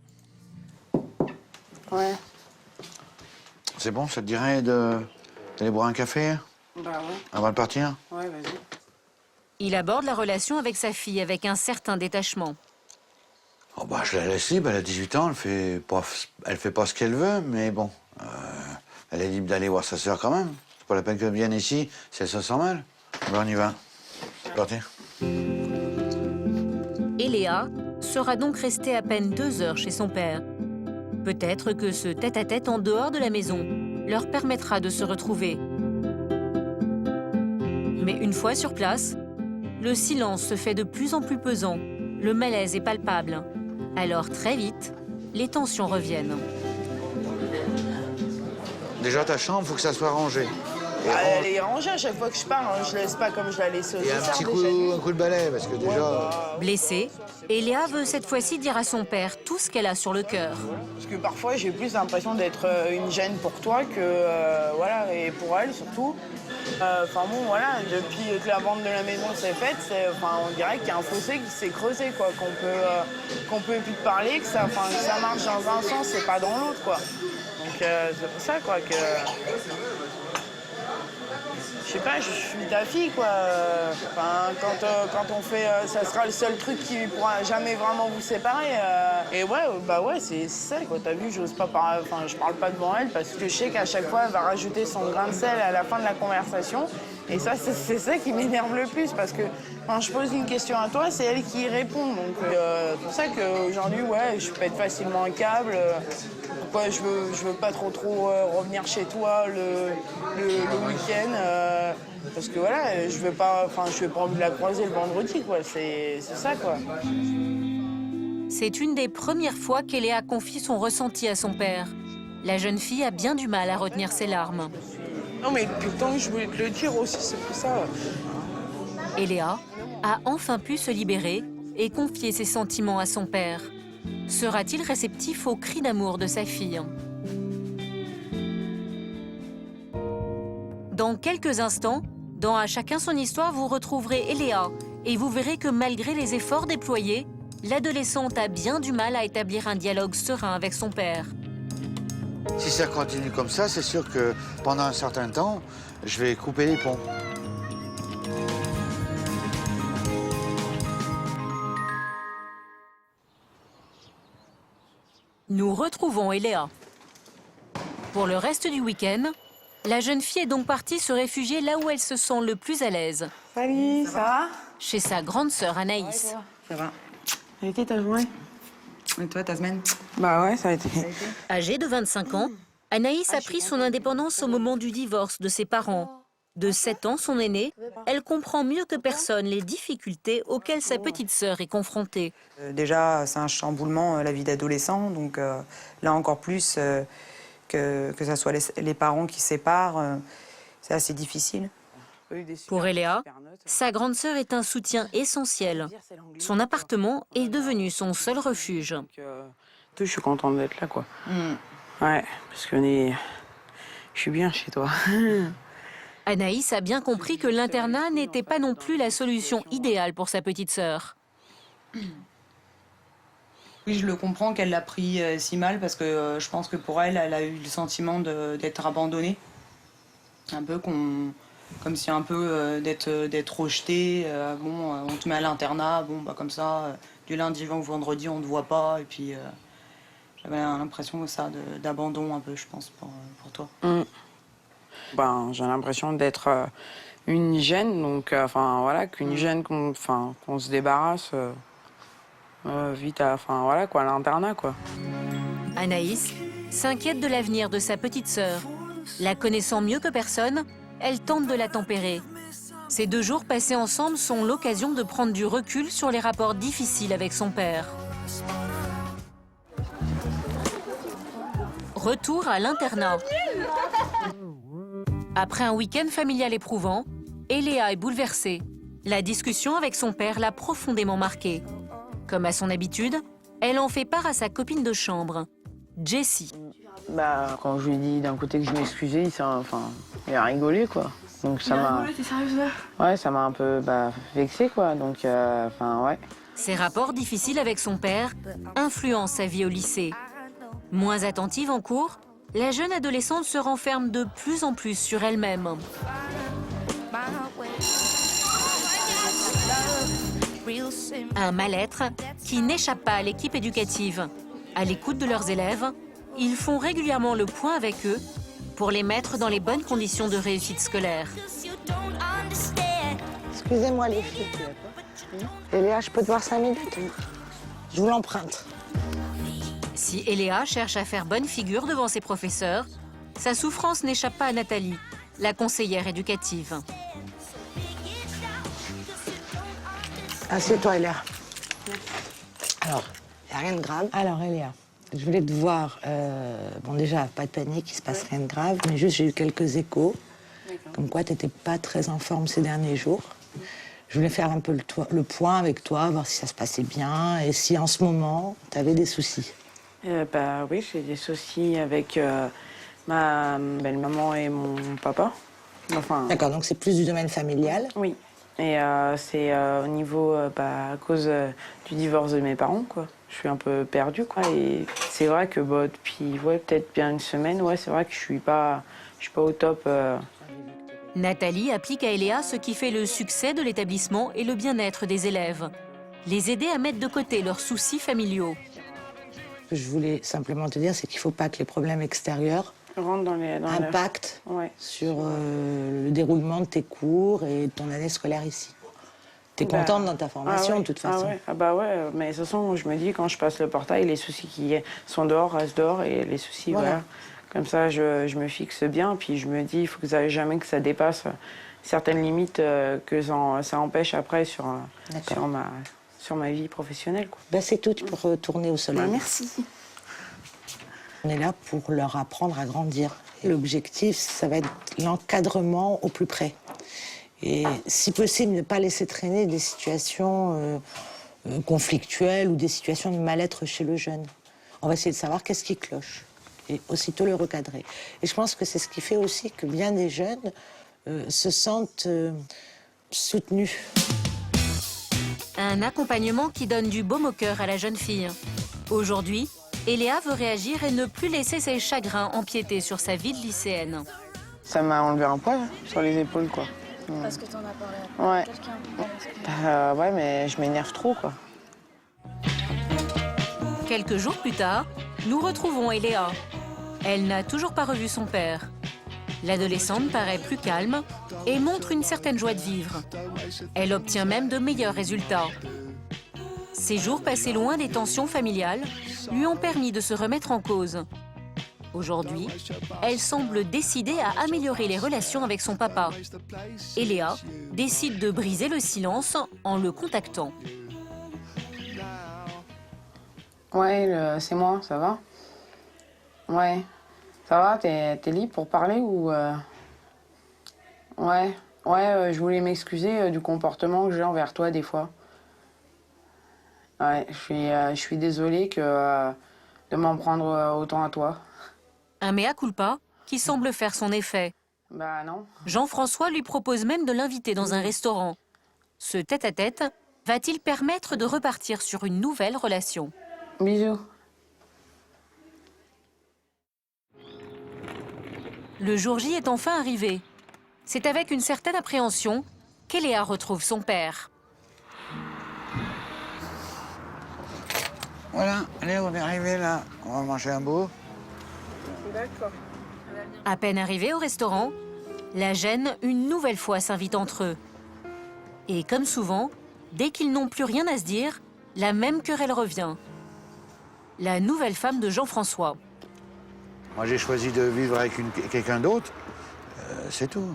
Ouais. C'est bon, ça te dirait d'aller boire un café Bah ouais. avant de partir? Ouais, vas-y. Il aborde la relation avec sa fille avec un certain détachement. Oh bah, je la laisse libre, elle a 18 ans, elle fait pas ce qu'elle veut, mais bon, elle est libre d'aller voir sa sœur quand même. C'est pas la peine qu'elle vienne ici si elle se sent mal. Ben, on y va. C'est parti. Eléa sera donc restée à peine 2 heures chez son père. Peut-être que ce tête-à-tête en dehors de la maison leur permettra de se retrouver. Mais une fois sur place, le silence se fait de plus en plus pesant, le malaise est palpable. Alors très vite, les tensions reviennent. Déjà, ta chambre, faut que ça soit rangé. Elle est rangée à chaque fois que je pars, hein. Je laisse pas comme je la laisse au Et un dessert, petit déjà. coup de balai, parce que déjà... Blessée, Eléa veut cette fois-ci dire à son père tout ce qu'elle a sur le cœur. Parce que parfois, j'ai plus l'impression d'être une gêne pour toi que, voilà, et pour elle surtout. Enfin bon, voilà, depuis que la vente de la maison s'est faite, on dirait qu'il y a un fossé qui s'est creusé, quoi, qu'on peut plus te parler, que ça marche dans un sens et pas dans l'autre, quoi. Donc c'est pour ça, quoi, que... Je sais pas, je suis ta fille, quoi. Enfin, quand on fait... ça sera le seul truc qui pourra jamais vraiment vous séparer. Et ouais, bah ouais, c'est ça, quoi. T'as vu, j'ose pas parler... Enfin, je parle pas devant elle parce que je sais qu'à chaque fois, elle va rajouter son grain de sel à la fin de la conversation. Et ça, c'est ça qui m'énerve le plus parce que quand je pose une question à toi, c'est elle qui y répond. Donc, c'est pour ça qu'aujourd'hui, ouais, je pète facilement un câble. Pourquoi je veux pas trop revenir chez toi le week-end. Parce que voilà, je veux pas envie de la croiser le vendredi, quoi. C'est ça, quoi. C'est une des premières fois qu'Eléa confie son ressenti à son père. La jeune fille a bien du mal à retenir ses larmes. Non, mais depuis le temps que je voulais te le dire aussi, c'est pour ça. Eléa a enfin pu se libérer et confier ses sentiments à son père. Sera-t-il réceptif aux cris d'amour de sa fille? Dans quelques instants, dans À chacun son histoire, vous retrouverez Eléa et vous verrez que malgré les efforts déployés, l'adolescente a bien du mal à établir un dialogue serein avec son père. Si ça continue comme ça, c'est sûr que pendant un certain temps, je vais couper les ponts. Nous retrouvons Eléa. Pour le reste du week-end, la jeune fille est donc partie se réfugier là où elle se sent le plus à l'aise. Salut, ça va? Chez sa grande sœur Anaïs. Ça va. Ça a été ta journée? Et toi, ta semaine? Bah ouais, ça a été. Âgée de 25 ans, Anaïs a pris son indépendance au moment du divorce de ses parents. De 7 ans, son aînée, elle comprend mieux que personne les difficultés auxquelles sa petite sœur est confrontée. Déjà, c'est un chamboulement, la vie d'adolescent, donc là encore plus que ça soit les parents qui séparent, c'est assez difficile. Pour Eléa, sa grande sœur est un soutien essentiel. Son appartement est devenu son seul refuge. Je suis contente d'être là, quoi. Ouais, parce que je suis bien chez toi. Anaïs a bien compris que l'internat n'était pas non plus la solution idéale pour sa petite sœur. Oui, je le comprends qu'elle l'a pris si mal parce que je pense que pour elle, elle a eu le sentiment d'être abandonnée. Un peu comme si un peu d'être rejetée. Bon, on te met à l'internat, bon, bah comme ça, du lundi au vendredi, on ne te voit pas. Et puis, j'avais l'impression ça d'abandon un peu, je pense, pour toi. Ben, j'ai l'impression d'être une gêne, donc voilà, qu'une gêne qu'on se débarrasse vite à l'internat, quoi. Anaïs s'inquiète de l'avenir de sa petite sœur. La connaissant mieux que personne, elle tente de la tempérer. Ces 2 jours passés ensemble sont l'occasion de prendre du recul sur les rapports difficiles avec son père. Retour à l'internat. Après un week-end familial éprouvant, Eléa est bouleversée. La discussion avec son père l'a profondément marquée. Comme à son habitude, elle en fait part à sa copine de chambre, Jessie. Bah, quand je lui ai dit d'un côté que je m'excusais, il a rigolé, quoi. Donc ça m'a... T'es sérieuse là? Ouais, ça m'a un peu vexé, quoi. Donc, ouais. Ses rapports difficiles avec son père influencent sa vie au lycée. Moins attentive en cours, la jeune adolescente se renferme de plus en plus sur elle-même. Un mal-être qui n'échappe pas à l'équipe éducative. À l'écoute de leurs élèves, ils font régulièrement le point avec eux pour les mettre dans les bonnes conditions de réussite scolaire. Excusez-moi les filles. Eléa, je peux te voir 5 minutes? Je vous l'emprunte. Si Eléa cherche à faire bonne figure devant ses professeurs, sa souffrance n'échappe pas à Nathalie, la conseillère éducative. Assieds-toi, Eléa. Alors, il n'y a rien de grave. Alors, Eléa, je voulais te voir. Bon, déjà, pas de panique, il se passe rien de grave, mais juste j'ai eu quelques échos. Comme quoi, tu n'étais pas très en forme ces derniers jours. Je voulais faire un peu le point avec toi, voir si ça se passait bien et si en ce moment, tu avais des soucis. Oui, j'ai des soucis avec ma belle-maman et mon papa. Enfin... D'accord, donc c'est plus du domaine familial? Oui. Et c'est au niveau, à cause du divorce de mes parents, quoi. Je suis un peu perdue, quoi. Et c'est vrai que depuis peut-être bien une semaine, c'est vrai que je suis pas au top. Nathalie applique à Eléa ce qui fait le succès de l'établissement et le bien-être des élèves. Les aider à mettre de côté leurs soucis familiaux. Ce que je voulais simplement te dire, c'est qu'il ne faut pas que les problèmes extérieurs impactent sur le déroulement de tes cours et de ton année scolaire ici. Tu es contente dans ta formation, de toute façon. Ouais, mais de toute façon, je me dis, quand je passe le portail, les soucis qui sont dehors restent dehors et les soucis, voilà. Comme ça, je me fixe bien, puis je me dis, il faut que jamais que ça dépasse certaines limites que ça empêche après sur ma vie professionnelle, quoi. C'est tout, tu peux retourner au soleil. Merci. On est là pour leur apprendre à grandir. L'objectif, ça va être l'encadrement au plus près. Et si possible, ne pas laisser traîner des situations conflictuelles ou des situations de mal-être chez le jeune. On va essayer de savoir qu'est-ce qui cloche et aussitôt le recadrer. Et je pense que c'est ce qui fait aussi que bien des jeunes se sentent soutenus. Un accompagnement qui donne du baume au cœur à la jeune fille. Aujourd'hui, Eléa veut réagir et ne plus laisser ses chagrins empiéter sur sa vie de lycéenne. Ça m'a enlevé un poids sur les épaules, quoi. Parce que t'en as parlé à quelqu'un. Ouais, mais je m'énerve trop, quoi. Quelques jours plus tard, nous retrouvons Eléa. Elle n'a toujours pas revu son père. L'adolescente paraît plus calme et montre une certaine joie de vivre. Elle obtient même de meilleurs résultats. Ces jours passés loin des tensions familiales lui ont permis de se remettre en cause. Aujourd'hui, elle semble décidée à améliorer les relations avec son papa. Eléa décide de briser le silence en le contactant. Ouais, c'est moi, ça va? Ouais. Ça va, t'es libre pour parler ou... Ouais, je voulais m'excuser du comportement que j'ai envers toi des fois. Ouais, je suis désolée de m'en prendre autant à toi. Un mea culpa qui semble faire son effet. Non. Jean-François lui propose même de l'inviter dans un restaurant. Ce tête-à-tête va-t-il permettre de repartir sur une nouvelle relation? Bisous. Le jour J est enfin arrivé. C'est avec une certaine appréhension qu'Eléa retrouve son père. Voilà, allez, on est arrivé là. On va manger un bout. D'accord. À peine arrivé au restaurant, la gêne une nouvelle fois s'invite entre eux. Et comme souvent, dès qu'ils n'ont plus rien à se dire, la même querelle revient. La nouvelle femme de Jean-François. Moi, j'ai choisi de vivre avec quelqu'un d'autre. C'est tout.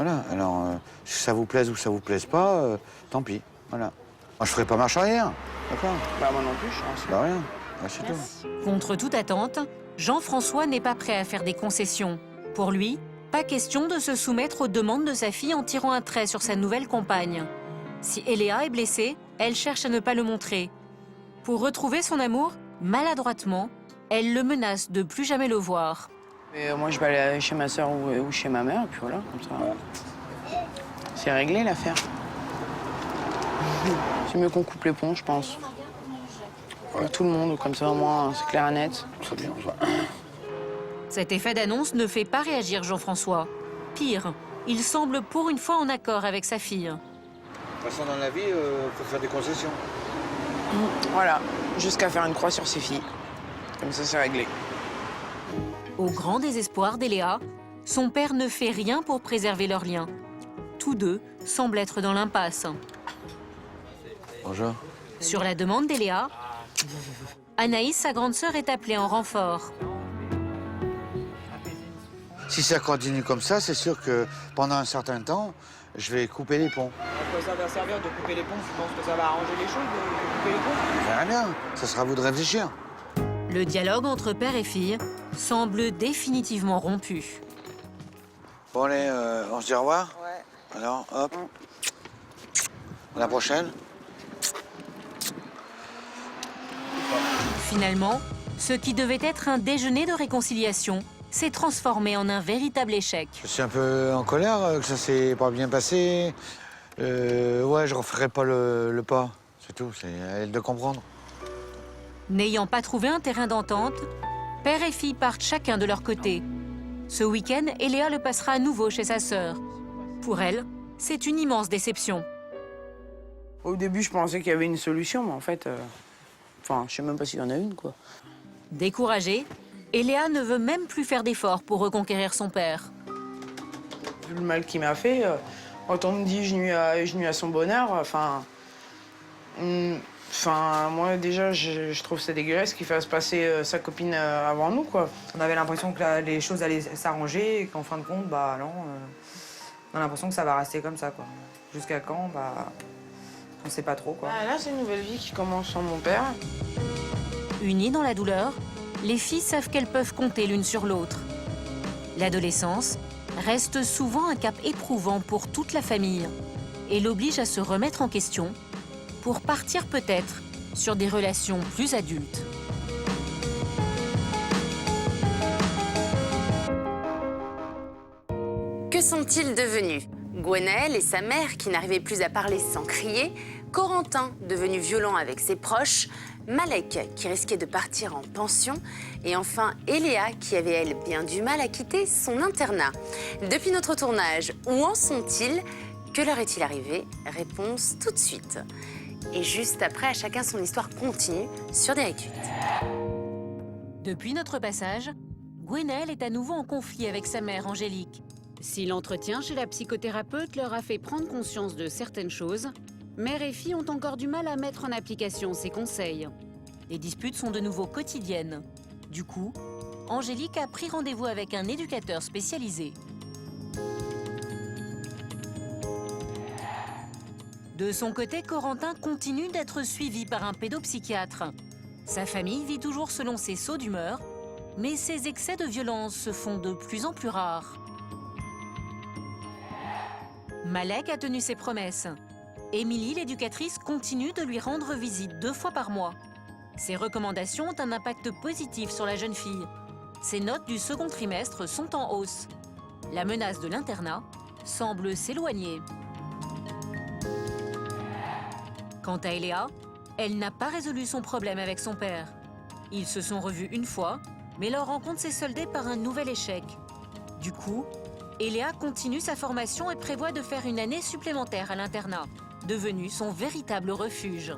Voilà, alors si ça vous plaise ou ça vous plaise pas, tant pis, voilà. Moi, je ferai pas marche arrière, d'accord? Bah moi non plus, je pense. Bah rien, bah, c'est tout. Contre toute attente, Jean-François n'est pas prêt à faire des concessions. Pour lui, pas question de se soumettre aux demandes de sa fille en tirant un trait sur sa nouvelle compagne. Si Eléa est blessée, elle cherche à ne pas le montrer. Pour retrouver son amour, maladroitement, elle le menace de plus jamais le voir. Et moi, je vais aller chez ma soeur ou chez ma mère, et puis voilà, comme ça. C'est réglé l'affaire. C'est mieux qu'on coupe les ponts, je pense. Pour tout le monde, comme ça, au moins, c'est clair et net. Très bien, ça. Cet effet d'annonce ne fait pas réagir Jean-François. Pire, il semble pour une fois en accord avec sa fille. De toute façon, dans la vie, faut faire des concessions. Voilà, jusqu'à faire une croix sur ses filles. Comme ça, c'est réglé. Au grand désespoir d'Eléa, son père ne fait rien pour préserver leur lien. Tous deux semblent être dans l'impasse. Bonjour. Sur la demande d'Eléa, Anaïs, sa grande sœur, est appelée en renfort. Si ça continue comme ça, c'est sûr que pendant un certain temps, je vais couper les ponts. À quoi ça va servir de couper les ponts? Tu penses que ça va arranger les choses de couper les ponts? Je verrai bien, ça sera à vous de réfléchir. Le dialogue entre père et fille semble définitivement rompu. Bon allez, on se dit au revoir? Ouais. Alors, hop. À la prochaine. Finalement, ce qui devait être un déjeuner de réconciliation s'est transformé en un véritable échec. Je suis un peu en colère que ça s'est pas bien passé. Ouais, je referai pas le pas. C'est tout, c'est à elle de comprendre. N'ayant pas trouvé un terrain d'entente, père et fille partent chacun de leur côté. Ce week-end, Eléa le passera à nouveau chez sa sœur. Pour elle, c'est une immense déception. Au début, je pensais qu'il y avait une solution, mais en fait... Enfin, je sais même pas s'il y en a une, quoi. Découragée, Eléa ne veut même plus faire d'efforts pour reconquérir son père. Vu le mal qu'il m'a fait, quand on me dit je nuis à son bonheur, enfin... moi, déjà, je trouve ça dégueulasse qu'il fasse passer sa copine avant nous, quoi. On avait l'impression que les choses allaient s'arranger et qu'en fin de compte, bah non, on a l'impression que ça va rester comme ça, quoi. Jusqu'à quand, bah, on sait pas trop, quoi. Bah, là, c'est une nouvelle vie qui commence sans mon père. Unies dans la douleur, les filles savent qu'elles peuvent compter l'une sur l'autre. L'adolescence reste souvent un cap éprouvant pour toute la famille et l'oblige à se remettre en question pour partir peut-être sur des relations plus adultes. Que sont-ils devenus? Gwenaël et sa mère qui n'arrivaient plus à parler sans crier, Corentin devenu violent avec ses proches, Malek qui risquait de partir en pension et enfin Eléa qui avait elle bien du mal à quitter son internat. Depuis notre tournage, où en sont-ils? Que leur est-il arrivé? Réponse tout de suite. Et juste après, à chacun son histoire continue sur Direct 8. Depuis notre passage, Gwenaël est à nouveau en conflit avec sa mère Angélique. Si l'entretien chez la psychothérapeute leur a fait prendre conscience de certaines choses, mère et fille ont encore du mal à mettre en application ses conseils. Les disputes sont de nouveau quotidiennes. Du coup, Angélique a pris rendez-vous avec un éducateur spécialisé. De son côté, Corentin continue d'être suivi par un pédopsychiatre. Sa famille vit toujours selon ses sauts d'humeur, mais ses excès de violence se font de plus en plus rares. Malek a tenu ses promesses. Émilie, l'éducatrice, continue de lui rendre visite 2 fois par mois. Ses recommandations ont un impact positif sur la jeune fille. Ses notes du second trimestre sont en hausse. La menace de l'internat semble s'éloigner. Quant à Eléa, elle n'a pas résolu son problème avec son père. Ils se sont revus une fois, mais leur rencontre s'est soldée par un nouvel échec. Du coup, Eléa continue sa formation et prévoit de faire une année supplémentaire à l'internat, devenu son véritable refuge.